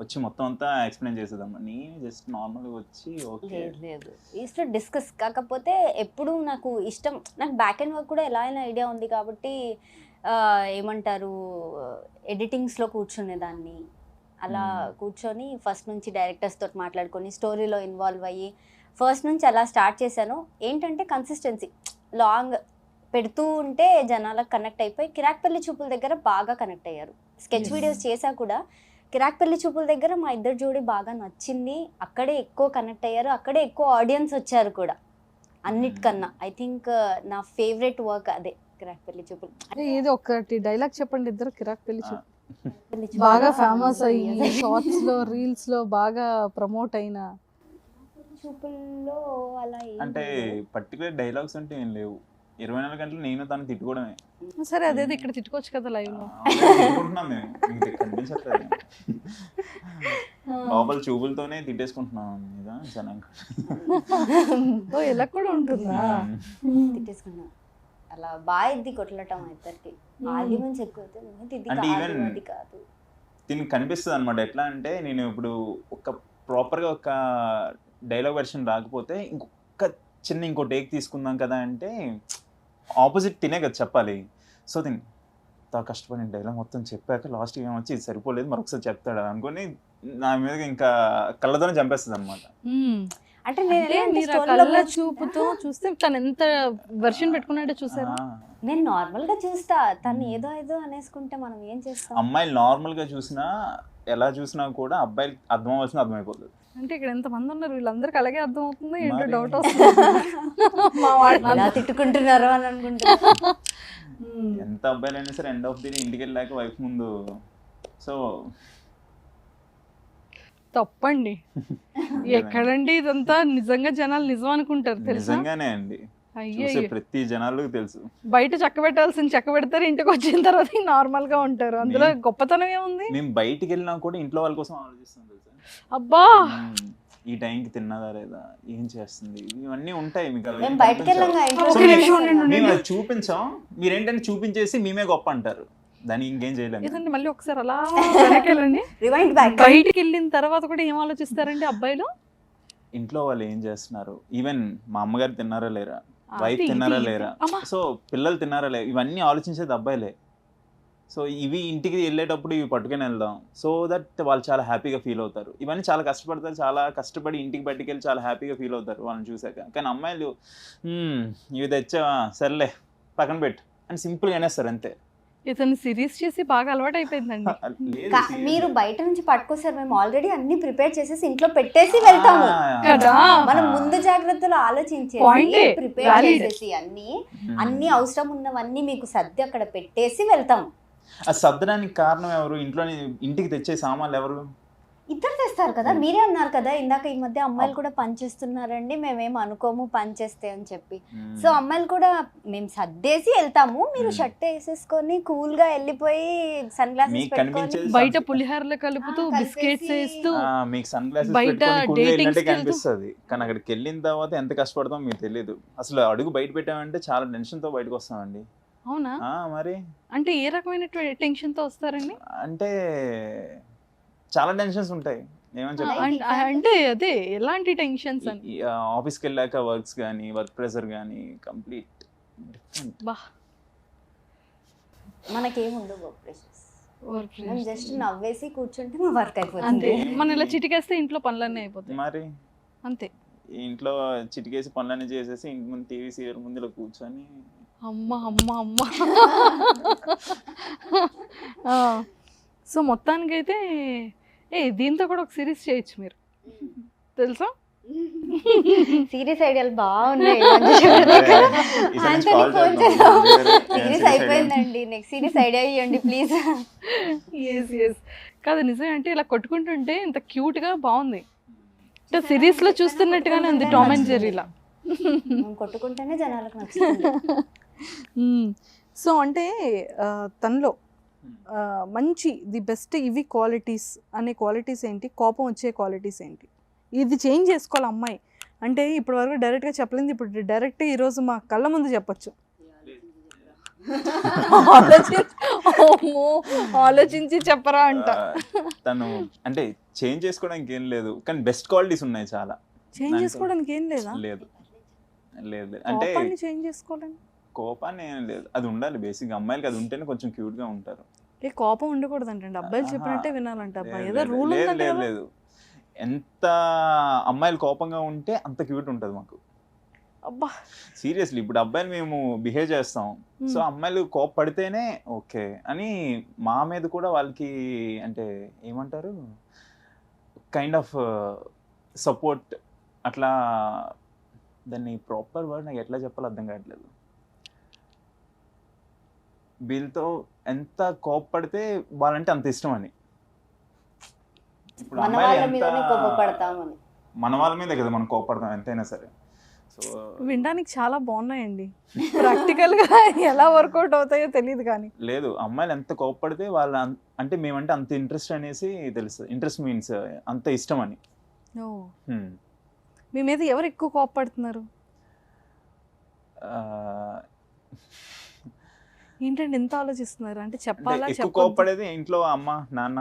వచ్చి మొత్తం అంతా ఎక్స్ప్లెయిన్ చేసేదమ్మా. నీ జస్ట్ నార్మల్గా వచ్చి ఓకే లేదు ఈస్ట్ డిస్కస్. కాకపోతే ఎప్పుడు నాకు ఇష్టం, నాకు బ్యాక్ అండ్ వర్క్ కూడా ఎలా అయినా ఐడియా ఉంది కాబట్టి ఏమంటారు ఎడిటింగ్స్లో కూర్చునేదాన్ని. అలా కూర్చొని ఫస్ట్ నుంచి డైరెక్టర్స్ తోటి మాట్లాడుకొని స్టోరీలో ఇన్వాల్వ్ అయ్యి ఫస్ట్ నుంచి అలా స్టార్ట్ చేశాను. ఏంటంటే కన్సిస్టెన్సీ లాంగ్ పెడుతూ ఉంటే జనాలకు కనెక్ట్ అయిపోయి కిరాక్ పెళ్లి చూపుల దగ్గర బాగా కనెక్ట్ అయ్యారు. స్కెచ్ వీడియోస్ చేశా కూడా కిరాక్ పెళ్లి చూపుల దగ్గర మా ఇద్దరు జోడి బాగా నచ్చింది, అక్కడే ఎక్కువ కనెక్ట్ అయ్యారు, అక్కడే ఎక్కువ ఆడియన్స్ వచ్చారు కూడా అన్నిటికన్నా. ఐ థింక్ నా ఫేవరెట్ వర్క్ అదే కిరాక్ పెళ్లి చూపులు. ఏదో ఒకటి డైలాగ్ చెప్పండి ఇద్దరు. కిరాక్ పెళ్లి చూపులు బాగా ఫేమస్ అయ్యి షార్ట్స్ లో రీల్స్ లో బాగా ప్రమోట్ అయిన చూపుల్లో అలా అంటే పర్టికులర్ డైలాగ్స్ అంటే ఏం లేవు. 24 గంటలు నేను తను తిట్టుకోవడమే. సరే అదేదో ఇక్కడ తిట్టుకోవచ్చు కదా లైవ్ లో. తిట్టుకుంటున్నాం మేము, ఇంకా కనిపించట్లేదు. లోపల చూపులతోనే తిట్టేసుకుంటున్నాం మీద జనానికి. ఇలా కూడా ఉంటుందా? తిట్టేసుకున్నాం అలా బాగా ఇది కొట్టలటం ఇద్దరికి ఆర్గ్యుమెంట్స్ ఎక్కువ అయితే కాదు. దీనికి కనిపిస్తుంది అనమాట. ఎట్లా అంటే నేను ఇప్పుడు ఒక ప్రాపర్గా ఒక డైలాగ్ వెర్షన్ రాకపోతే ఇంకో టేక్ తీసుకుందాం కదా అంటే ఆపోజిట్ తినే కదా చెప్పాలి. సో కష్టపడి డైలాగ్ మొత్తం చెప్పాక లాస్ట్ ఏమొచ్చి ఇది సరిపోలేదు మరొకసారి చెప్తాడు అనుకొని నా మీద ఇంకా కళ్ళతోనే చంపేస్తుంది అనమాట. అంటే అంటే మీరు ఆ కళ్ళ చూపుతో చూస్తే తను ఎంత వర్షన్ పెట్టుకున్నాడో చూసారా? నేను నార్మల్ గా చూస్తా, తను ఏదో ఏదో అనేసుకుంటే మనం ఏం చేస్తాం. అమ్మాయిలు నార్మల్ గా చూసినా ఎలా చూసినా కూడా అబ్బాయిలు అర్థం అవ్వాల్సిన అర్థమైపోతుంది. అంటే ఇక్కడ ఎంత మంది ఉన్నారు, వీళ్ళందరికీ అలాగే అర్థం అవుతుందో ఏంటో మరి. డౌట్ వస్తుంది. మా వాడు ఎలా తిట్టుకుంటున్నారో అని అనుకుంటున్నా. ఎంత అబ్బాయిలైనా సరే ఎండ్ ఆఫ్ ది ఇంటికి వెళ్ళాక వైఫ్ ముందు సో తప్పండి. ఎక్కడండి ఇదంతా? నిజంగా జనాలు నిజం అనుకుంటారు తెలుసా? నిజంగానే అండి, అయ్యో, చూసే ప్రతి జనాలకు తెలుసు. బయట చక్క పెట్టాల్సిన చక్క పెడతారు, ఇంటికి వచ్చిన తర్వాత నార్మల్ గా ఉంటారు. అందులో గొప్పతనం ఏముంది? మేము బయటికి వెళ్ళినా కూడా ఇంట్లో వాళ్ళ కోసం ఆలోచిస్తాం తెలుసా. అబ్బా, ఈ టైంకి తిన్నదా లేదా, ఏం చేస్తుంది, ఇవన్నీ ఉంటాయి మీకు. అవి మేము బయటకు వెళ్ళంగా ఒక నిమిషం ఉండండి, మేము అది చూపించాం, మీరేంటంటే చూపించేసి మేమే గొప్ప అంటారు, దాన్ని ఇంకేం చేయలేము. ఏదండి మళ్ళీ ఒకసారి అలా వెనకెళ్ళండి. Rewind back. బయటికి వెళ్ళిన తర్వాత కూడా ఏం ఆలోచిస్తారండి అబ్బాయిలు? ఇంట్లో వాళ్ళు ఏం చేస్తున్నారు, ఈవెన్ మా అమ్మగారు తిన్నారా లేరా, అది వైఫ్ ఇది తిన్నారా ఇది. లేరా, అమ్మా. సో పిల్లలు తిన్నారా లేరా, ఇవన్నీ ఆలోచించేది అబ్బాయిలే. సో ఇవి ఇంటికి వెళ్ళేటప్పుడు ఇవి పట్టుకొని వెళ్దాం, సో దట్ వాళ్ళు చాలా హ్యాపీగా ఫీల్ అవుతారు. ఇవన్నీ చాలా కష్టపడతారు, చాలా కష్టపడి ఇంటికి పట్టుకెళ్ళి చాలా హ్యాపీగా ఫీల్ అవుతారు వాళ్ళని చూసాక. కానీ అమ్మాయిలు ఇవి తెచ్చావా సర్లే పక్కన పెట్టు అని సింపుల్గా అనేస్తారు అంతే. ఇతను సిరీస్ చేసి బాగా అలవాటు అయిపోయిందండి. లేదు, మీరు బయట నుంచి పట్టుకొస్తారు, మేము ఆల్రెడీ అన్ని ప్రిపేర్ చేసేసి ఇంట్లో పెట్టేసి వెళ్తాము కదా. మనం ముందు జాగ్రత్తలు ఆలోచించి Point ఏ, ప్రిపేర్ valid. చేసేసి అన్ని అవసరం ఉన్నవన్నీ మీకు సర్ది అక్కడ పెట్టేసి వెళ్తాం. ఆ సర్దడానికి కారణం ఎవరు, ఇంటికి తెచ్చే సామాన్లు ఎవరు? ఇద్దరు తెస్తారు కదా, మీరే అన్నారు కదా ఇందాక ఈ మధ్య అమ్మాయిలు కూడా పని చేస్తున్నారండి, మేమేం అనుకోము పని చేస్తే అని చెప్పి. సో అమ్మాయిలు కూడా మేము సర్దేసి వెళ్తాము, మీరు షర్ట్ వేసేసుకొని కూల్ గా వెళ్ళిపోయి సన్ గ్లాసెస్ మీకు పెట్టుకొని కనిపించేది బయట పులిహారలు కలుపుతూ కలిపేసి బిస్కెట్స్ వేస్తూ మీకు సన్ గ్లాసెస్ బయట పెట్టుకొని dating వెళ్ళినట్టే skills. కనిపిస్తుంది, కానీ అక్కడికి వెళ్ళిన తర్వాత ఎంత కష్టపడతాం మీకు తెలియదు. అసలు అడుగు బయట పెట్టామంటే చాలా టెన్షన్తో బయటకు వస్తామండి. అవునా? మరి అంటే ఏ రకమైన టెన్షన్ తో వస్తారండి? అంటే చాలా టెన్షన్స్ ఉంటాయి, ఏమని చెప్పాలి. అంటే అదే ఎలాంటి టెన్షన్స్ అని? ఆఫీస్కి వెళ్ళాక వర్క్స్ కానీ వర్క్ ప్రెషర్ కానీ కంప్లీట్ డిఫరెంట్. బా, మనకేముండవు ప్రెషర్స్, మేము జస్ట్ నవ్వేసి కూర్చుంటే మా వర్క్ అంతే. అయిపోతుంది. మనం ఇలా చిటికేస్తే ఇంట్లో పనులన్నీ అయిపోతాయి. మరి అంతే. ఇంట్లో చిటికేసి పనులన్నీ చేసేసి ఇంటి ముందు టీవీ సీరియల్ ముందు ఇలా కూర్చొని అమ్మ అమ్మ అమ్మ. సో మొత్తానికైతే దీంతో కూడా ఒక సిరీస్ చేయొచ్చు మీరు, తెలుసా? సీరియస్ ఐడియాలు బాగున్నాయి. సీరియస్ అయిపోయిందండి, నెక్స్ట్ సీరియస్ ఐడియా ఇవ్వండి ప్లీజ్. Yes yes. కాదు నిజమే, అంటే ఇలా కొట్టుకుంటుంటే ఇంత క్యూట్ గా బాగుంది, అంటే సిరీస్ లో చూస్తున్నట్టుగానే ఉంది, టామ్ అండ్ జెర్రీలా. కొట్టుకుంటేనే జనాలకు నచ్చుతుంది. సో అంటే తనలో మంచి ది బెస్ట్ ఇవి క్వాలిటీస్ అనే క్వాలిటీస్ ఏంటి, కోపం వచ్చే క్వాలిటీస్ ఏంటి, ఇది చేంజ్ చేసుకోవాలి అమ్మాయి అంటే? ఇప్పటి వరకు డైరెక్ట్గా చెప్పలేదు, ఇప్పుడు డైరెక్ట్ ఈరోజు మా కళ్ళ ముందు చెప్పొచ్చు. ఆలోచించి చెప్పరా అంట. తను అంటే చేంజ్ చేసుకోవడానికి ఏం లేదు, కానీ బెస్ట్ క్వాలిటీస్ ఉన్నాయి చాలా. చేంజ్ చేసుకోవడానికి ఏం లేదా? లేదు లేదు అంటే చేంజ్ చేసుకోవాలని కోపాన్ని ఏం లేదు, అది ఉండాలి బేసిక్గా. అమ్మాయిలకి అది ఉంటేనే కొంచెం క్యూట్ గా ఉంటారు. ఏ కోపం ఉండకూడదు అంటే అబ్బాయిలు చెప్పినట్టే వినాలంట అబ్బాయి, ఏదో రూల్ లేదు ఉందంటే లేదు కదా. లేదు, ఎంత అమ్మాయిలు కోపంగా ఉంటే అంత క్యూట్ ఉంటుంది మాకు. అబ్బా, సీరియస్లీ ఇప్పుడు అబ్బాయిలు మేము బిహేవ్ చేస్తాం, సో అమ్మాయిలు కోపపడితేనే ఓకే అని మా మీద కూడా వాళ్ళకి అంటే ఏమంటారు కైండ్ ఆఫ్ సపోర్ట్ అట్లా. దాన్ని ప్రాపర్ వర్డ్ నాకు ఎట్లా చెప్పాలో అర్థం కావట్లేదు. వీళ్ళతో ఎంత కోపపడితే వాళ్ళంటే అంత ఇష్టం అని. ఇప్పుడు మన అమ్మాయిలు వాళ్ళ ఎంత మీదనే కోపపడతామని. మన వాళ్ళ మీదే కదా మనం కోపడతాం ఎంతైనా సరే. సో వినడానికి చాలా బాగున్నాయండి, ప్రాక్టికల్ గా ఎలా వర్కౌట్ అవుతాయో తెలియదు కానీ. లేదు, అమ్మాయిలు ఎంత కోపపడితే వాళ్ళ అంటే మేమంటే అంత ఇంట్రెస్ట్ అనేసి తెలుస్తుంది. ఇంట్రెస్ట్ మీన్స్ అంత ఇష్టం అని. ఓ, మీ మీద ఎవరు ఎక్కువ కోపపడుతున్నారు? ఏంటంటే ఎంత ఆలోచిస్తున్నారు అంటే చెప్పాలా ఎక్కువ చెప్పొద్దా? కోపపడేది ఇంట్లో అమ్మ నాన్న.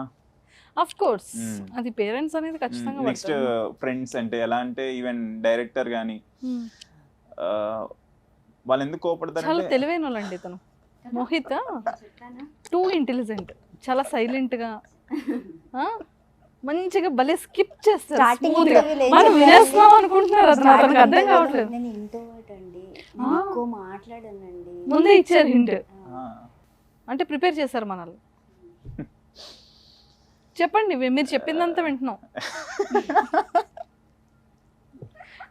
Of course Hmm. అది పేరెంట్స్ అనేది ఖచ్చితంగా నెక్స్ట్ పడతారు. ఫ్రెండ్స్ అంటే ఎలా అంటే ఈవెన్ డైరెక్టర్ కానీ Hmm. వాళ్ళు ఎందుకు చాలా కోపడతారంటే తెలివైన వాళ్ళండి ఇతను మోహిత్ టూ ఇంటెలిజెంట్ చాలా సైలెంట్ గా మంచిగా భలే స్కిప్ చేస్తారు స్టార్టింగ్ smooth గా. ఇంటర్వ్యూలో ఏం మనం చెప్పారు? వినేస్తున్నాం అనుకుంటున్నారు అసలు అతనికి స్టార్టింగ్ అర్థం ఇంటర్వ్యూలో కావట్లేదు. నేను ఇంట్రోవర్ట్ అండి, నేను ఎక్కువ మాట్లాడానండి. ముందే ఇచ్చారు హింట్, ఆ, అంటే ప్రిపేర్ చేశారు మనల్ని. చెప్పండి, మీరు చెప్పిందంతా వింటున్నాం.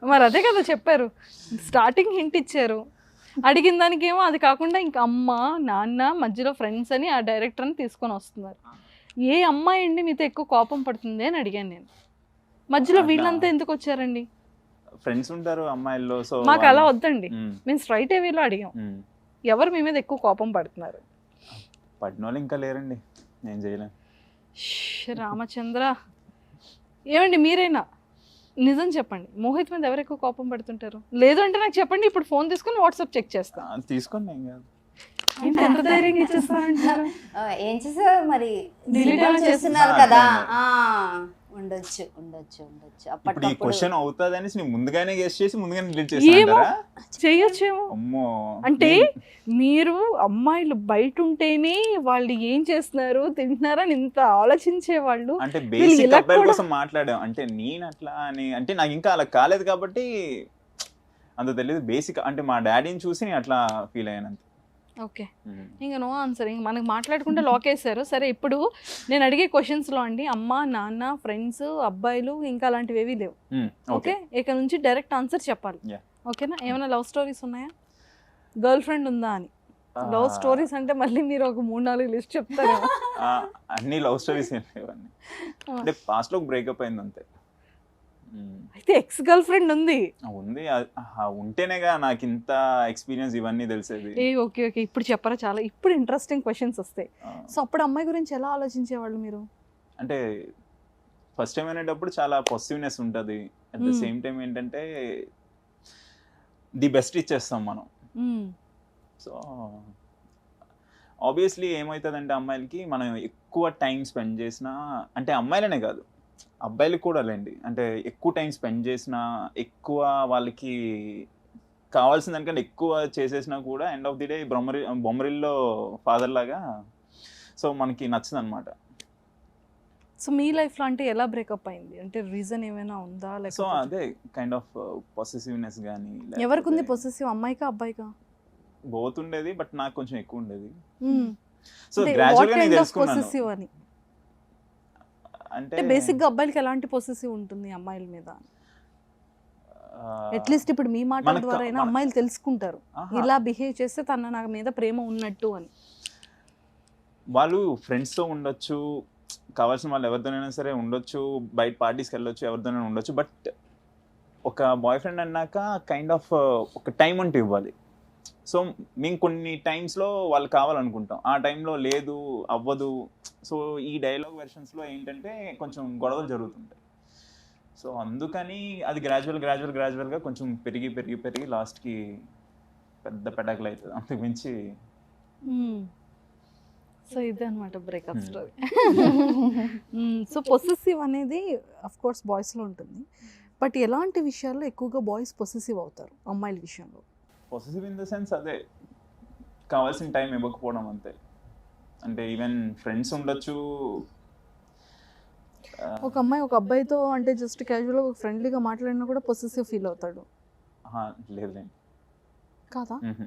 మరి అదే కదా చెప్పారు, స్టార్టింగ్ హింట్ ఇచ్చారు, అడిగిన దానికేమో అది కాకుండా ఇంకా అమ్మ నాన్న మధ్యలో ఫ్రెండ్స్ అని ఆ డైరెక్టర్ని తీసుకొని వస్తున్నారు. ఏ అమ్మాయి అండి మీతో ఎక్కువ కోపం పడుతుంది అని అడిగాను నేను. మధ్యలో అట్లా. వీళ్ళంతా ఎందుకు వచ్చారండి? ఫ్రెండ్స్ ఉంటారు అమ్మాయిల్లో. సో మాకు అలా వద్దండి, మేము స్ట్రైట్ వేలో అడిగాం ఎవరు మీ మీద ఎక్కువ కోపం పడుతున్నారు. పడిన వాళ్ళు ఇంకా లేరండి, నేను చేయలేను. రామచంద్ర, ఏమండి మీరైనా నిజం చెప్పండి, మోహిత్ మీద ఎవరు ఎక్కువ కోపం పడుతుంటారు? లేదు అంటే నాకు చెప్పండి, ఇప్పుడు ఫోన్ తీసుకొని వాట్సాప్ చెక్ చేస్తా. తీసుకోండి ఏం కాదు. ఏంటి ఎంత ధైర్యంగా ఇచ్చేస్తారంటారు? ఏం చేసావు మరి, Delete delete ఏమైనా చేస్తున్నారు చేస్తున్నారా? కదా. అర్థమైంది. ఉండొచ్చు ఉండొచ్చు ఉండొచ్చు ఇప్పుడు ఈ అప్పటికప్పుడు. క్వశ్చన్ అవుతుంది అనేసి నేను ముందుగానే గెస్ట్ చేసి ముందుగానే డిలీట్ ఏమో చేస్తాను. చెయ్యొచ్చేమో. అమ్మో, అంటే మీరు అమ్మాయిలు బయట ఉంటేనే వాళ్ళు ఏం చేస్తున్నారు తింటున్నారని ఇంత ఆలోచించే వాళ్ళు అంటే వీళ్ళు బేసిక్ ఇలా అబ్బాయిల కూడా- కోసం మాట్లాడాం. అంటే నేను అట్లా అని అంటే నాకు ఇంకా అలా కాలేదు కాబట్టి అంత తెలియదు. బేసిక్ అంటే మా డాడీని చూసి నేను అట్లా ఫీల్ అయ్యాను అంతే. ఓకే, ఇంకా నో ఆన్సర్. ఇంక మనకు మాట్లాడకుండా లాక్ వేసారు. సరే, ఇప్పుడు నేను అడిగే క్వశ్చన్స్లో అండి అమ్మ నాన్న ఫ్రెండ్స్ అబ్బాయిలు ఇంకా అలాంటివి ఏవీ లేవు. ఓకే ఓకే, ఇక నుంచి డైరెక్ట్ ఆన్సర్ చెప్పాలి. Yeah. ఓకేనా? ఏమైనా లవ్ స్టోరీస్ ఉన్నాయా, గర్ల్ ఫ్రెండ్ ఉందా అని? లవ్ స్టోరీస్ అంటే మళ్ళీ మీరు ఒక 3-4 లిస్ట్ చెప్తారు. అన్ని లవ్ స్టోరీస్ ఏం లేవన్నీ. అంటే పాస్ట్ లో బ్రేకప్ అయింది అంతే. అయితే ఎక్స్ గర్ల్ ఫ్రెండ్ ఉంది. ఉంది, ఉంటేనేగా నాకు ఇంత ఎక్స్పీరియన్స్ ఇవన్నీ తెలిసేది. ఓకే ఓకే, ఇప్పుడు చెప్పరా, చాలా ఇప్పుడు ఇంట్రెస్టింగ్ క్వశ్చన్స్ వస్తాయి. ఆ, సో అప్పుడు అమ్మాయి గురించి ఎలా ఆలోచించేవాళ్ళు మీరు? అంటే ఫస్ట్ టైం అనేటప్పుడు చాలా పాజిటివ్నెస్ ఉంటుంది. అట్ ద సేమ్ టైం ఏంటంటే ది బెస్ట్ ఇచ్చేస్తాం మనం. సో ఆబ్వియస్లీ ఏమవుతుందంటే అమ్మాయిలకి మనం ఎక్కువ టైం స్పెండ్ చేసినా, అంటే అమ్మాయిలనే కాదు అబ్బాయిలకు కూడా లేండి, అంటే ఎక్కువ టైం స్పెండ్ చేసినా, ఎక్కువ వాళ్ళకి కావాల్సిన దానికంటే ఎక్కువ చేసేసినా కూడా ఎండ్ ఆఫ్ ది డే బొమ్మరిల్లో ఫాదర్ లాగా సో మనకి నచ్చదు అనమాట. సో మీ లైఫ్లో అంటే ఎలా బ్రేకప్ అయింది, అంటే రీజన్ ఏమైనా ఉందా? సో లేకపోతే అదే కైండ్ ఆఫ్ పొసెసివ్నెస్ కానీ ఎవరికి ఉంది పొసెసివ్, అమ్మాయికా అబ్బాయికా? బోత్ ఉండేది, బట్ నాకు కొంచెం ఎక్కువ ఉండేది. సో అంటే గ్రాడ్యువల్ what గా నేను kind of తెలుసుకున్నాను. possessive అని, అంటే అంటే బేసిక్ గా అబ్బాయిలకి ఎలాంటి పొసెసివ్ ఉంటుంది అమ్మాయిల మీద? అట్లీస్ట్ ఇప్పుడు మీ మాటల మనకు- ద్వారా అయినా మన- అమ్మాయిలు తెలుసుకుంటారు ఇలా బిహేవ్ చేస్తే తన నా మీద ప్రేమ ఉన్నట్టు అని. వాళ్ళు ఫ్రెండ్స్తో ఉండొచ్చు, కావాల్సిన వాళ్ళు ఎవరితోనైనా సరే ఉండొచ్చు, బయట పార్టీస్కి వెళ్ళొచ్చు, ఎవరితోనైనా ఉండొచ్చు, బట్ ఒక బాయ్ ఫ్రెండ్ అన్నాక కైండ్ ఆఫ్ ఒక టైం అంటూ ఇవ్వాలి. సో మేము కొన్ని టైమ్స్లో వాళ్ళు కావాలనుకుంటాం, ఆ టైంలో లేదు అవ్వదు. సో ఈ డైలాగ్ వెర్షన్స్లో ఏంటంటే కొంచెం గొడవలు జరుగుతుంటాయి. సో అందుకని అది గ్రాడ్యువల్గా కొంచెం పెరిగి లాస్ట్కి పెద్ద పెటాకులు అవుతుంది. అంతకు మించి సో ఇదే అనమాట breakup Hmm. Story. So possessive అనేది అఫ్ కోర్స్ బాయ్స్లో ఉంటుంది, బట్ ఎలాంటి విషయాల్లో ఎక్కువగా బాయ్స్ పొసెసివ్ అవుతారు అమ్మాయిల విషయంలో? పొసెసివ్ ఇన్ ద సెన్స్ అదే కావాల్సిన టైం ఇవ్వకపోవడం అంతే. అంటే ఈవెన్ ఫ్రెండ్స్ ఉండొచ్చు. ఒక అమ్మాయి ఒక అబ్బాయితో అంటే జస్ట్ క్యాజువల్గా ఒక ఫ్రెండ్లీగా మాట్లాడినా కూడా పొసెసివ్ ఫీల్ అవుతాడు లేదులేండి. కాదా? మ్హూ.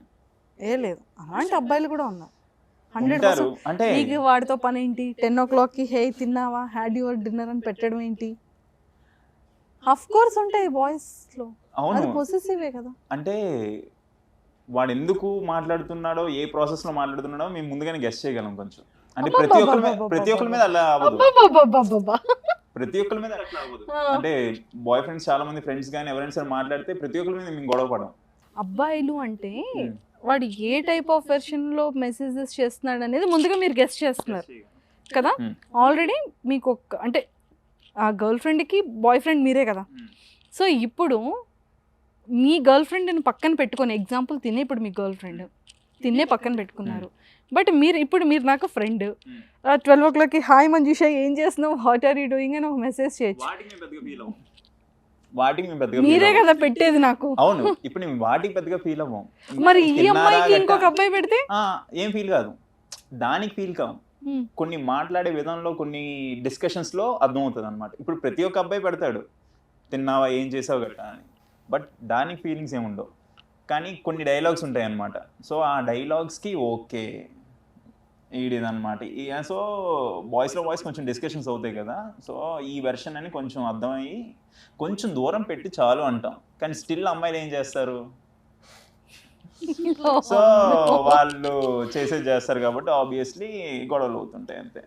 లేదు, అలాంటి అబ్బాయిలు కూడా ఉన్నారు. ఉంటారు 100%. అంటే నీకు వాడితో పని ఏంటి, 10 o'clockకి హే తిన్నావా, హ్యాడ్ యువర్ డిన్నర్ అని పెట్టడం ఏంటి? అఫ్ కోర్స్ ఉంటాయి బాయ్స్లో, అది అవును. పొసెసివే కదా. అంటే వాడు ఎందుకు మాట్లాడుతున్నాడో, ఏ ప్రాసెస్ లో మాట్లాడుతున్నాడో మేము ముందుగానే గెస్ట్ చేయగలం కొంచెం. అంటే ప్రతి ఒక్కరి మీద అలా అవ్వదు. అబ్బబ్బబ్బబ్బబ్బబ్బా. ప్రతి ఒక్కరి మీద అట్లా అవ్వదు. ఆ. అంటే బాయ్ ఫ్రెండ్స్ చాలా మంది ఫ్రెండ్స్ కానీ ఎవరైనా సరే మాట్లాడితే ప్రతి ఒక్కరి మీద మేము గొడవ పడం. అబ్బాయిలు అంటే వాడు ఏ టైప్ ఆఫ్ వెర్షన్ లో మెసేజెస్ చేస్తున్నాడు అనేది ముందుగా మీరు గెస్ట్ చేస్తున్నారు కదా. Hmm. ఆల్రెడీ మీకు ఒక అంటే ఆ గర్ల్ ఫ్రెండ్కి బాయ్ ఫ్రెండ్ మీరే కదా. సో ఇప్పుడు మీ గర్ల్ ఫ్రెండ్ని పక్కన పెట్టుకొని ఎగ్జాంపుల్ తినే ఇప్పుడు మీ గర్ల్ ఫ్రెండ్ తిన్నే పక్కన పెట్టుకున్నారు. బట్ ఇప్పుడు మీరు నాకు ఫ్రెండ్ 12 o'clockకి హాయ్ మంజుష ఏం చేస్తున్నావు, వాట్ ఆర్ యూ డూయింగ్ అని ఒక మెసేజ్ చేయొచ్చు. వాటికి మేము పెద్దగా మీరే కదా పెట్టేది నాకు. అవును, ఇప్పుడు మేము వాటికి పెద్దగా ఫీల్ అవ్వం. మరి ఈ అమ్మాయికి ఇంకొక అబ్బాయి పెడితే ఏం ఫీల్ కాదు, దానికి ఫీల్ కావు. కొన్ని మాట్లాడే విధానంలో కొన్ని డిస్కషన్స్ లో అర్థమవుతుంది అనమాట. ఇప్పుడు ప్రతి ఒక్క అబ్బాయి పెడతాడు తిన్నావా ఏం చేసావు గట్టా అని, బట్ దానికి ఫీలింగ్స్ ఏముండవు. కానీ కొన్ని డైలాగ్స్ ఉంటాయి అన్నమాట. సో ఆ డైలాగ్స్కి ఓకే ఈడిదన్నమాట. సో బాయ్స్లో బాయ్స్ కొంచెం డిస్కషన్స్ అవుతాయి కదా. సో ఈ వెర్షన్ అని కొంచెం అర్థమయ్యి కొంచెం దూరం పెట్టి చాలు అంటాం. కానీ స్టిల్ అమ్మాయిలు ఏం చేస్తారు, సో వాళ్ళు చేసేది చేస్తారు కాబట్టి ఆబ్వియస్లీ గొడవలు అవుతుంటాయి అంతే.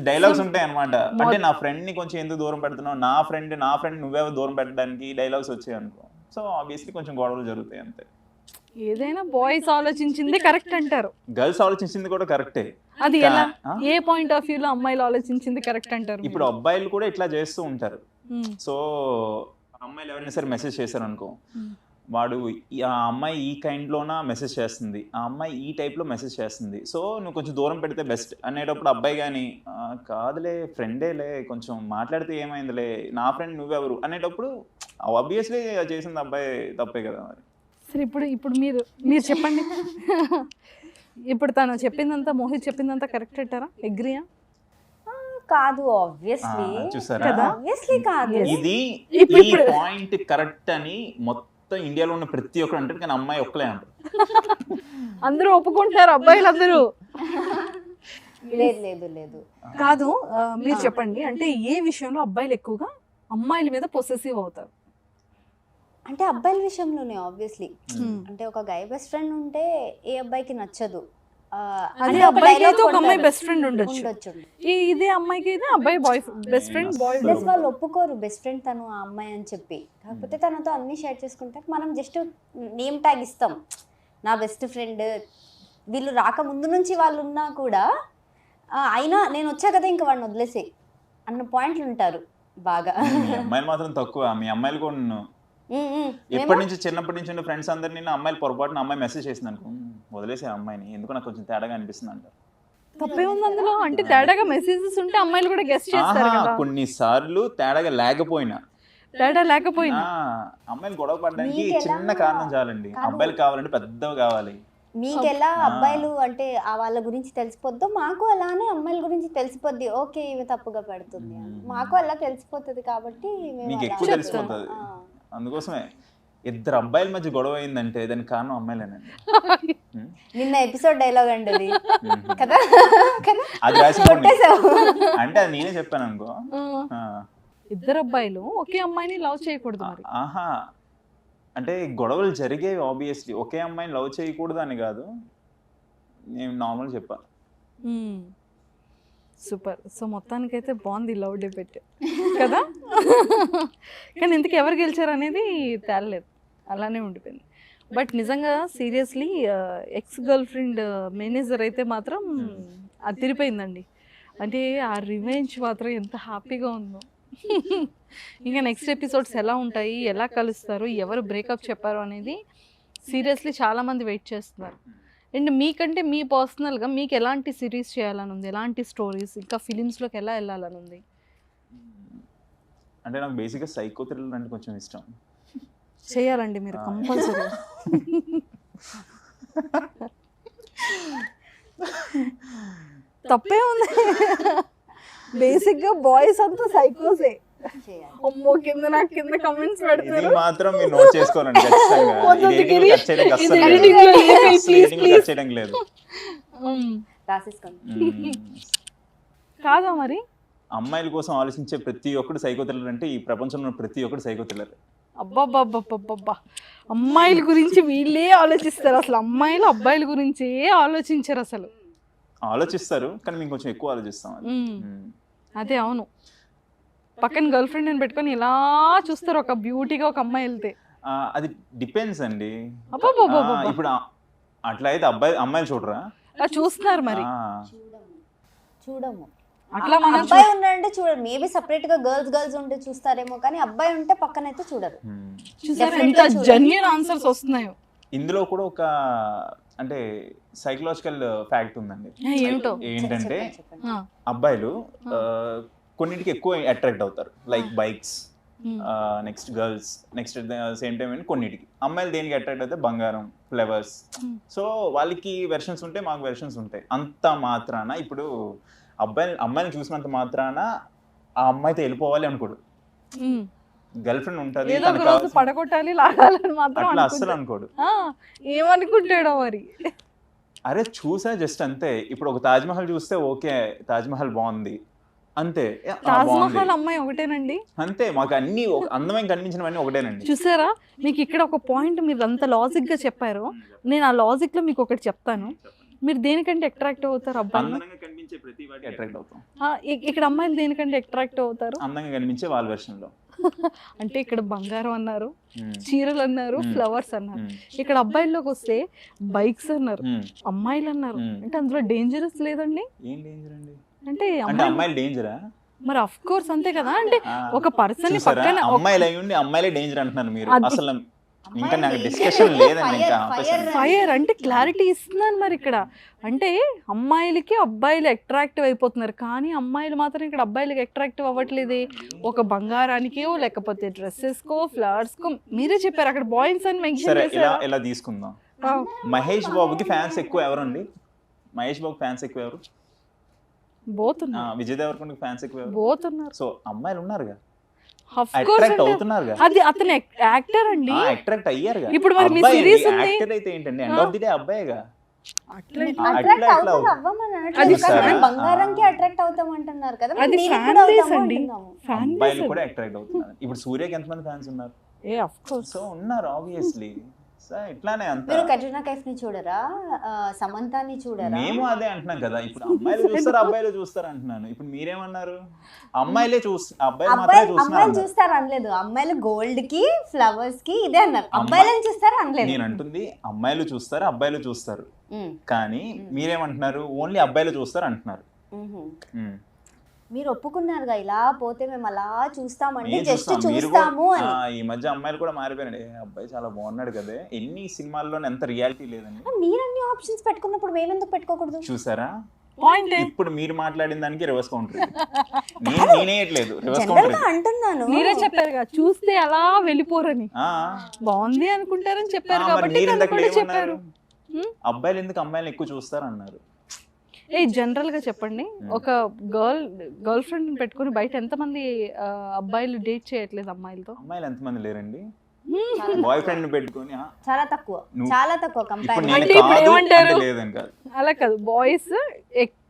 డైలాగ్స్ ఉంటాయి అనమాట. అంటే నా ఫ్రెండ్ ని కొంచెం ఎందుకు దూరం పెడుతున్నావు, నా ఫ్రెండ్ నువ్వే దూరం పెట్టడానికి డైలాగ్స్ వచ్చాయి అనుకో. సో ఆబ్వియస్లీ కొంచెం గొడవలు జరుగుతాయి అంతే. ఏదైనా బాయ్స్ ఆలోచించింది కరెక్ట్ అంటారు, గర్ల్స్ ఆలోచించింది కూడా కరెక్టే. అది ఎలా, ఏ పాయింట్ ఆఫ్ వ్యూలో అమ్మాయిలు ఆలోచించింది కరెక్ట్ అంటారు? ఇప్పుడు అబ్బాయిలు కూడా ఇట్లా చేస్తూ ఉంటారు. సో అమ్మాయిలు ఎవరైనా సరే మెసేజ్ చేశారు అనుకో, వాడు ఆ అమ్మాయి ఈ కైండ్లోనా మెసేజ్ చేస్తుంది, ఆ అమ్మాయి ఈ టైప్లో మెసేజ్ చేస్తుంది, సో నువ్వు కొంచెం దూరం పెడితే బెస్ట్ అనేటప్పుడు అబ్బాయి కానీ కాదులే ఫ్రెండేలే కొంచెం మాట్లాడితే ఏమైందిలే నా ఫ్రెండ్ నువ్వెవరు అనేటప్పుడు ఆబ్వియస్లీ చేసింది అబ్బాయి తప్పే కదా మరి. సరే ఇప్పుడు మీరు చెప్పండి. ఇప్పుడు తను చెప్పిందంతా, మోహిత్ చెప్పిందంతా కరెక్ట్ అంటారా? అగ్రీయా? కాదు, ఆబ్వియస్లీ చూసారా, ఆబ్వియస్లీ కాదు. ఇది ఈ పాయింట్ కరెక్ట్ అని మొత్తం ఇండియాలో ఉన్న ప్రతి ఒక్కరు అంటారు, కానీ అమ్మాయి ఒక్కలే అంటారు. అందరూ ఒప్పుకుంటారు అబ్బాయిలు అందరూ. లేదు లేదు లేదు కాదు, మీరు చెప్పండి. అంటే ఏ విషయంలో అబ్బాయిలు ఎక్కువగా అమ్మాయిల మీద పొసెసివ్ అవుతారు? అంటే అబ్బాయిల విషయంలోనే ఆబ్వియస్లీ. అంటే ఒక గై బెస్ట్ ఫ్రెండ్ ఉంటే ఏ అబ్బాయికి నచ్చదు. అదే అబ్బాయికి అయితే ఒక అమ్మాయి బెస్ట్ ఫ్రెండ్ ఉండొచ్చు, ఇదే అమ్మాయికి అయితే అబ్బాయి బెస్ట్ ఫ్రెండ్ బాయ్. ప్లస్ వాళ్ళు ఒప్పుకోరు బెస్ట్ ఫ్రెండ్ తను ఆ అమ్మాయి అని చెప్పి. కాకపోతే తనతో అన్ని షేర్ చేసుకుంటారు. మనం జస్ట్ నేమ్ ట్యాగ్ ఇస్తాం, నా బెస్ట్ ఫ్రెండ్. వీళ్ళు రాకముందు నుంచి వాళ్ళు ఉన్నా కూడా అయినా నేను వచ్చా కదా ఇంకా వాడిని వదిలేసే అన్న పాయింట్లు ఉంటారు బాగా. అమ్మాయిలు మాత్రం తక్కువ. మీ అమ్మాయిలు కూడా ఎప్పటి నుంచి చిన్నప్పటి నుంచి ఉన్న ఫ్రెండ్స్ అందరినీ అమ్మాయిలు పొరపాటున అమ్మాయి మెసేజ్ చేసింది అనుకో, వదిలేసే అమ్మాయిని, ఎందుకు నాకు కొంచెం తేడాగా అనిపిస్తుంది అంటారు. తప్పే ఉంది అందులో. అంటే తేడాగా మెసేజెస్ ఉంటే అమ్మాయిలు కూడా గెస్ట్ చేస్తారు కదా. కొన్నిసార్లు తేడాగా లేకపోయినా అమ్మాయిలు గొడవ పడడానికి చిన్న కారణం చాలండి. అబ్బాయిలు కావాలంటే పెద్దవి కావాలి. మీకెలా అబ్బాయిలు అంటే వాళ్ళ గురించి తెలిసిపోద్దో మాకు అలానే అమ్మాయిల గురించి తెలిసిపోద్ది. ఓకే ఇవి తప్పుగా పెడుతుంది, మాకు అలా తెలిసిపోతుంది కాబట్టి మీకు ఎక్కువ తెలిసిపోతుంది. అందుకోసమే ఇద్దరు అబ్బాయిల మధ్య గొడవ అయిందంటే దానికి కారణం అమ్మాయిలేనండి. నిన్న ఎపిసోడ్ డైలాగ్ అండి అది కదా, అది రాసిపోండి అంటే అది నేనే చెప్పాను అనుకో. ఇద్దరు అబ్బాయిలు ఒకే అమ్మాయిని లవ్ చేయకూడదు మరి. ఆహా, అంటే గొడవలు జరిగేవి ఆబ్వియస్లీ. ఒకే అమ్మాయిని లవ్ చేయకూడదు అని కాదు, నేను నార్మల్ చెప్పాను. సూపర్. సో మొత్తానికైతే బాగుంది లవ్ డిబేట్ కదా. కానీ ఇంతకు ఎవరు గెలిచారు అనేది తేలలేదు, అలానే ఉండిపోయింది. బట్ నిజంగా seriously ex girl friend manager అయితే మాత్రం అది తిరిపోయిందండి. అంటే ఆ రివెంజ్ మాత్రం ఎంత హ్యాపీగా ఉందో. ఇంకా నెక్స్ట్ ఎపిసోడ్స్ ఎలా ఉంటాయి, ఎలా కలుస్తారు, ఎవరు బ్రేకప్ చెప్పారు అనేది సీరియస్లీ చాలామంది వెయిట్ చేస్తున్నారు. అండ్ మీకంటే మీ పర్సనల్గా మీకు ఎలాంటి సిరీస్ చేయాలని ఉంది, ఎలాంటి స్టోరీస్, ఇంకా ఫిలిమ్స్లోకి ఎలా వెళ్ళాలని ఉంది? అంటే నాకు బేసిక్గా సైకో థ్రిల్లర్ అంటే కొంచెం ఇష్టం. చేయాలండి మీరు కంపల్సరీ. తప్పే ఉంది, బేసిక్గా బాయ్స్ అంతా సైకోసే. అమ్మో కింద నాకు కింద కమెంట్స్ పెడతారు. ఇది మాత్రం మీరు నోట్ చేసుకోవాలండి ఖచ్చితంగా. ఇది ఎడిటింగ్ కట్ చేయడానికి అస్సలు లేదు. కాదా మరి? అమ్మాయిల కోసం ఆలోచించే ప్రతి ఒక్కడు సైకో థ్రిల్లర్ అంటే ఈ ప్రపంచంలో ఉన్న ప్రతి ఒక్కడు సైకో థ్రిల్లర్. అబ్బాబ్బాబ్బా, అమ్మాయిల గురించి వీళ్ళే ఆలోచిస్తారు అసలు. అమ్మాయిలు అబ్బాయిల గురించే ఆలోచించరు అసలు. ఆలోచిస్తారు కానీ మేము కొంచెం ఎక్కువ ఆలోచిస్తాం. అదే అవును, పక్కన గర్ల్ ఫ్రెండ్ అని పెట్టుకొని ఇలా చూస్తారు ఒక బ్యూటీగా ఒక అమ్మాయి వెళ్తే. అది డిపెండ్స్ అండి. ఇప్పుడు అట్లా అయితే అమ్మాయిలు చూడరా? చూస్తున్నారు మరి. చూడము అట్లా మనం అబ్బాయి ఉన్నాడంటే చూడరు. మేబీ సపరేట్ గా గర్ల్స్ ఉంటే చూస్తారేమో, కానీ అబ్బాయి ఉంటే పక్కన అయితే చూడరు. జెన్యూన్ ఆన్సర్స్ వస్తున్నాయో. ఇందులో కూడా ఒక అంటే సైకలాజికల్ ఫ్యాక్ట్ ఉందండి. ఏమిటో? ఏంటంటే చెప్పండి. అబ్బాయిలు కొన్నిటికి ఎక్కువ అట్రాక్ట్ అవుతారు, like bikes, next girls, next same time కొన్నిటికి. అమ్మాయిలు దేనికి అట్రాక్ట్ అయితే బంగారం, ఫ్లవర్స్. సో వాళ్ళకి వెర్షన్స్ ఉంటాయి, మాకు వెర్షన్స్ ఉంటాయి. అంత మాత్రాన ఇప్పుడు అమ్మాయిని చూసినంత మాత్రాన ఆ అమ్మాయితో వెళ్ళిపోవాలి అనుకోడు. గర్ల్ ఫ్రెండ్ ఉంటుంది, ఏదో ఒక రోజు పడగొట్టాలి, లాగాలని మాత్రం అట్లా అస్సలు అనుకోడు. ఏమనుకుంటాడో మరి. అరే చూసా జస్ట్ అంతే. ఇప్పుడు ఒక తాజ్ మహల్ చూస్తే ఓకే, తాజ్ మహల్ బాగుంది అంతే, తాజ్ బాగుంది మహల్ అమ్మాయి ఒకటేనండి అంతే. మాకు అన్ని అందమైన కనిపించినవన్నీ ఒకటేనండి. చూసారా, మీకు ఇక్కడ ఒక పాయింట్ మీరు అంత లాజిక్ గా చెప్పారు. నేను ఆ లాజిక్ లో మీకు ఒకటి చెప్తాను. మీరు దేనికంటే అట్రాక్ట్ అవుతారు అబ్బాయిలు? అందంగా కనిపించే ప్రతి వాటికి అట్రాక్ట్ అవుతాం. ఇక్కడ అమ్మాయిలు దేనికంటే అట్రాక్ట్ అవుతారు? అందంగా కనిపించే వాళ్ళ వెర్షన్ లో. అంటే ఇక్కడ బంగారం అన్నారు, చీరలు అన్నారు, ఫ్లవర్స్ అన్నారు. ఇక్కడ అబ్బాయిల్లోకి వస్తే బైక్స్ అన్నారు, అమ్మాయిలు అన్నారు. అంటే అందులో డేంజరస్ లేదండి? ఏం డేంజర్ అండి? అంటే అంటే అమ్మాయిలు డేంజరా? మరి అఫ్ కోర్స్ అంతే కదా. అంటే ఒక పర్సన్ పక్కన అమ్మాయిలు అయి ఉండి అమ్మాయిలే డేంజర్ అంటున్నారు మీరు. అసలు ఇంకా నాకు డిస్కషన్ లేదండి. ఇంకా ఫైర్ అంటే క్లారిటీ ఇస్తున్నాను మరి ఇక్కడ. అంటే అమ్మాయిలకి అబ్బాయిలు అట్రాక్టివ్ అయిపోతున్నారు, కానీ అమ్మాయిలు మాత్రం ఇక్కడ అబ్బాయిలకి అట్రాక్టివ్ అవ్వట్లేదు. ఒక బంగారానికో లేకపోతే డ్రెస్సెస్కో ఫ్లవర్స్కో. మీరే చెప్పారు అక్కడ బాయ్స్ అని మెన్షన్ సరే, చేశారు. ఇలా తీసుకుందాం. మహేష్ బాబుకి ఫ్యాన్స్ ఎక్కువ ఎవరండి? మహేష్ బాబు ఫ్యాన్స్ ఎక్కువ ఎవరు? బోతున్నారు. విజయ్ దేవరకొండకి ఫ్యాన్స్ ఎక్కువ ఎవరు? బోతున్నారు. సో అమ్మాయిలు ఉన్నారుగా, Of course అట్రాక్ట్ అంటే అవుతున్నారుగా. అది అతను యాక్టర్ అండి. అట్రాక్ట్ అయ్యారుగా. ఇప్పుడు మరి మీ సిరీస్ ఉంది, యాక్టర్ అయితే ఏంటండి, ఎండ్ ఆఫ్ ది డే అబ్బాయిగా. అట్రాక్ట్ అవుతారు, అవ్వమని అనట్లేదు. కానీ బంగారంకి అట్రాక్ట్ అవుతాం అంటున్నారు కదా, అది దీనికి ఫ్యాన్ కూడా బేస్ అవుతాము అండి. అంటున్నాము. ఫ్యాన్ అబ్బాయిలు కూడా అట్రాక్ట్ అవుతున్నారు. ఇప్పుడు సూర్యకి ఎంతమంది ఫ్యాన్స్ ఉన్నారు? ఏ ఆఫ్ కోర్స్ సో ఉన్నారు ఆబ్వియస్లీ. సో ఇట్లానే అంత. మీరు కట్రినా కైఫ్ ని చూడరా, సమంతాని చూడరా? మేము అదే అంటున్నాం కదా. ఇప్పుడు అమ్మాయిలు చూస్తారు, అబ్బాయిలు చూస్తారు అంటున్నాను. ఇప్పుడు మీరేమన్నారు? అమ్మాయిలే అబ్బాయిలు మాత్రమే అమ్మాయిలు చూస్తున్నారు. చూస్తారు అనలేదు. అమ్మాయిలు గోల్డ్ కి ఫ్లవర్స్ కి ఇదే అన్నారు. అబ్బాయిలను చూస్తారు అనలేదు. నేను అంటుంది అమ్మాయిలు చూస్తారు, అబ్బాయిలు చూస్తారు. కానీ మీరేమంటున్నారు? ఓన్లీ అబ్బాయిలు చూస్తారు అంటున్నారు. మీరు ఒప్పుకున్నారుగా, ఇలా పోతే మేము అలా చూస్తామంటే నేను జస్ట్ చూస్తాను. మీరు కూడా చూస్తాము అని. ఈ మధ్య అమ్మాయిలు కూడా మారిపోయారండి. అబ్బాయి చాలా బాగున్నాడు కదా, ఎన్ని సినిమాల్లో ఎంత రియాలిటీ లేదండి. మీరు అన్ని ఆప్షన్స్ పెట్టుకున్నప్పుడు మేమెందుకు పెట్టుకోకూడదు? చూసారా, పాయింట్. ఇప్పుడు మీరు మాట్లాడిన దానికి రివర్స్ కౌంటర్. నేనేయట్లేదు, రివర్స్ జనరల్ కౌంటర్. గా అంటున్నాను. మీరే చెప్పారుగా చూస్తే అలా వెళ్ళిపోరని. బాగుంది అనుకుంటారని చెప్పారు కాబట్టి మీరు తను ఇందాక కూడా ఏమన్నారు? చెప్పారు. అబ్బాయిలు ఎందుకు అమ్మాయిలు ఎక్కువ చూస్తారు అన్నారు. జనరల్ గా చెప్పండి, ఒక గర్ల్ ఫ్రెండ్ పెట్టుకుని బయట ఎంతమంది అబ్బాయిలు డేట్ చేయట్లేదు అమ్మాయిలతో? అమ్మాయిలు ఎంతమంది లేరండి బాయ్ ఫ్రెండ్ పెట్టుకొని. చాలా తక్కువ, నువ్వు- చాలా తక్కువ ఇప్పుడు కంపేర్. నేను అంటే ఇప్పుడు కాదు ఏమంటారు? అంటే లేదని కాదు. అలా కాదు, బాయ్స్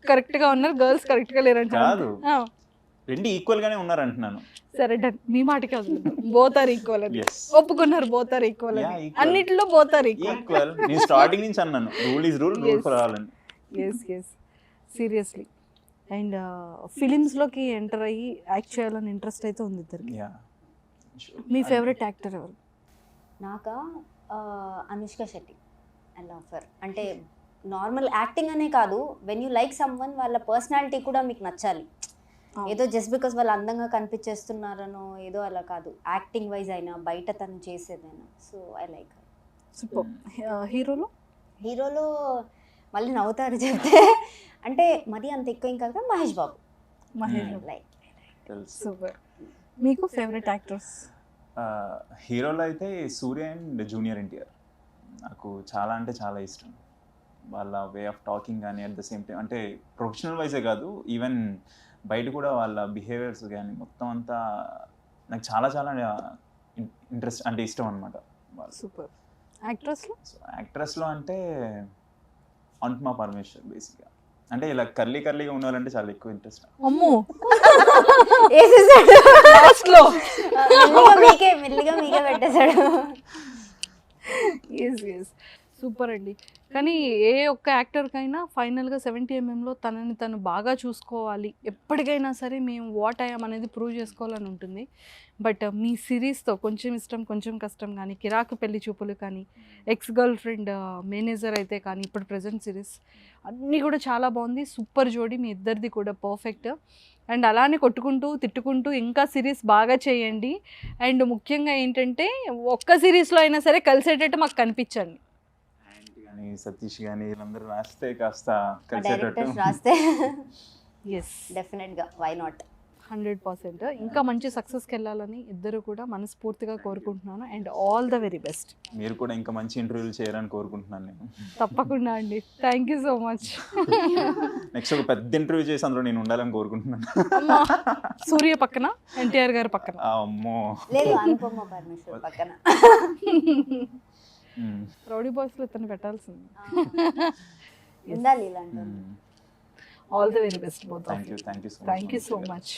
కరెక్ట్ గా ఉన్నారు, గర్ల్స్ కరెక్ట్ గా లేరంట. కాదు, రెండు ఈక్వల్ గానే ఉన్నారు అంటున్నాను. సరే డన్, మీ మాట కాదు, బోతారు ఈక్వల్ అని Yes. ఒప్పుకున్నారు. బోతారు ఈక్వల్ Yeah, అని equal. అన్నిట్లో బోతారు ఈక్వల్. ఈక్వల్ నేను స్టార్టింగ్ నుంచి అన్నాను, rule is rule, rule for all అని. Yes seriously. అండ్ ఫిలిమ్స్లోకి ఎంటర్ అయ్యి యాక్ట్ చేయాలని ఇంట్రెస్ట్ అయితే ఉంది ఇద్దరికి. Yeah. మీ ఫేవరెట్ యాక్టర్ ఎవరు? నాకా Anushka Shetty. I love her. అంటే నార్మల్ యాక్టింగ్ అనే కాదు, when you like some one వాళ్ళ పర్సనాలిటీ కూడా మీకు నచ్చాలి. ఏదో జస్ట్ బికాస్ వాళ్ళు అందంగా కనిపించేస్తున్నారనో ఏదో అలా కాదు, యాక్టింగ్ వైజ్ అయినా బయట తను చేసేదైనా. So I like her. Super. హీరోలో? హీరోలో మళ్ళీ నవ్వుతారు చెప్తే, అంటే మరీ అంత ఎక్కువ ఏం కాదు, మహేష్ బాబు. లైక్ తెలుసు. సూపర్. మీకు ఫేవరెట్ యాక్టర్స్? హీరోలో అయితే సూర్య అండ్ జూనియర్ ఎన్టీఆర్ నాకు చాలా అంటే చాలా ఇష్టం. వాళ్ళ వే ఆఫ్ టాకింగ్ కానీ, అట్ ద సేమ్ టైం అంటే ప్రొఫెషనల్ వైజే కాదు, ఈవెన్ బయట కూడా వాళ్ళ బిహేవియర్స్ కానీ మొత్తం అంతా నాకు చాలా చాలా ఇంట్రెస్ట్ అంటే ఇష్టం అనమాట. సూపర్. యాక్ట్రెస్లో? సో యాక్ట్రెస్లో అంటే అనుపమ పరమేశ్వర్. బేసిక్గా అంటే ఇలా కర్లీగా ఉండాలంటే చాలా ఎక్కువ ఇంట్రెస్ట్. అమ్మో, వేసేసాడు లాస్ట్లో. మెల్లిగా మీకే పెట్టేశాడు. ఎస్ సూపర్ అండి. కానీ ఏ ఒక్క యాక్టర్కైనా ఫైనల్గా 70mm తనని తను బాగా చూసుకోవాలి, ఎప్పటికైనా సరే మేము వాట్ అయ్యాం అనేది ప్రూవ్ చేసుకోవాలని ఉంటుంది. బట్ మీ సిరీస్తో కొంచెం ఇష్టం కొంచెం కష్టం కానీ, కిరాకు పెళ్లి చూపులు కానీ, ఎక్స్ గర్ల్ ఫ్రెండ్ మేనేజర్ అయితే కానీ, ఇప్పుడు ప్రజెంట్ సిరీస్ అన్నీ కూడా చాలా బాగుంది. సూపర్ జోడీ మీ ఇద్దరిది కూడా పర్ఫెక్ట్. అండ్ అలానే కొట్టుకుంటూ తిట్టుకుంటూ ఇంకా సిరీస్ బాగా చేయండి. అండ్ ముఖ్యంగా ఏంటంటే ఒక్క సిరీస్లో అయినా సరే కలిసేటట్టు మాకు కనిపించండి. కానీ సతీష్ కానీ వీళ్ళందరూ రాస్తే కాస్త డైరెక్టర్స్ కలిసేటట్టు. రాస్తే ఎస్ డెఫినెట్గా వై నాట్. 100% ఇంకా మంచి సక్సెస్కి వెళ్ళాలని ఇద్దరు కూడా మనస్ఫూర్తిగా కోరుకుంటున్నాను and all the very best. మీరు కూడా ఇంకా మంచి ఇంటర్వ్యూలు చేయాలని కోరుకుంటున్నాను నేను. తప్పకుండా అండి, thank you so much. Next ఒక పెద్ద ఇంటర్వ్యూ చేసి అందులో నేను ఉండాలని కోరుకుంటున్నాను. సూర్య పక్కన, ఎన్టీఆర్ గారి పక్కన. అమ్మో. లేదు అనుపమ పరమేశ్వర్ పక్కన. రౌడీ బాయ్స్లో ఇతను పెట్టాల్సింది. ఉండాలి ఇలాంటి. All the very best both. Thank you so much. Thank you so much.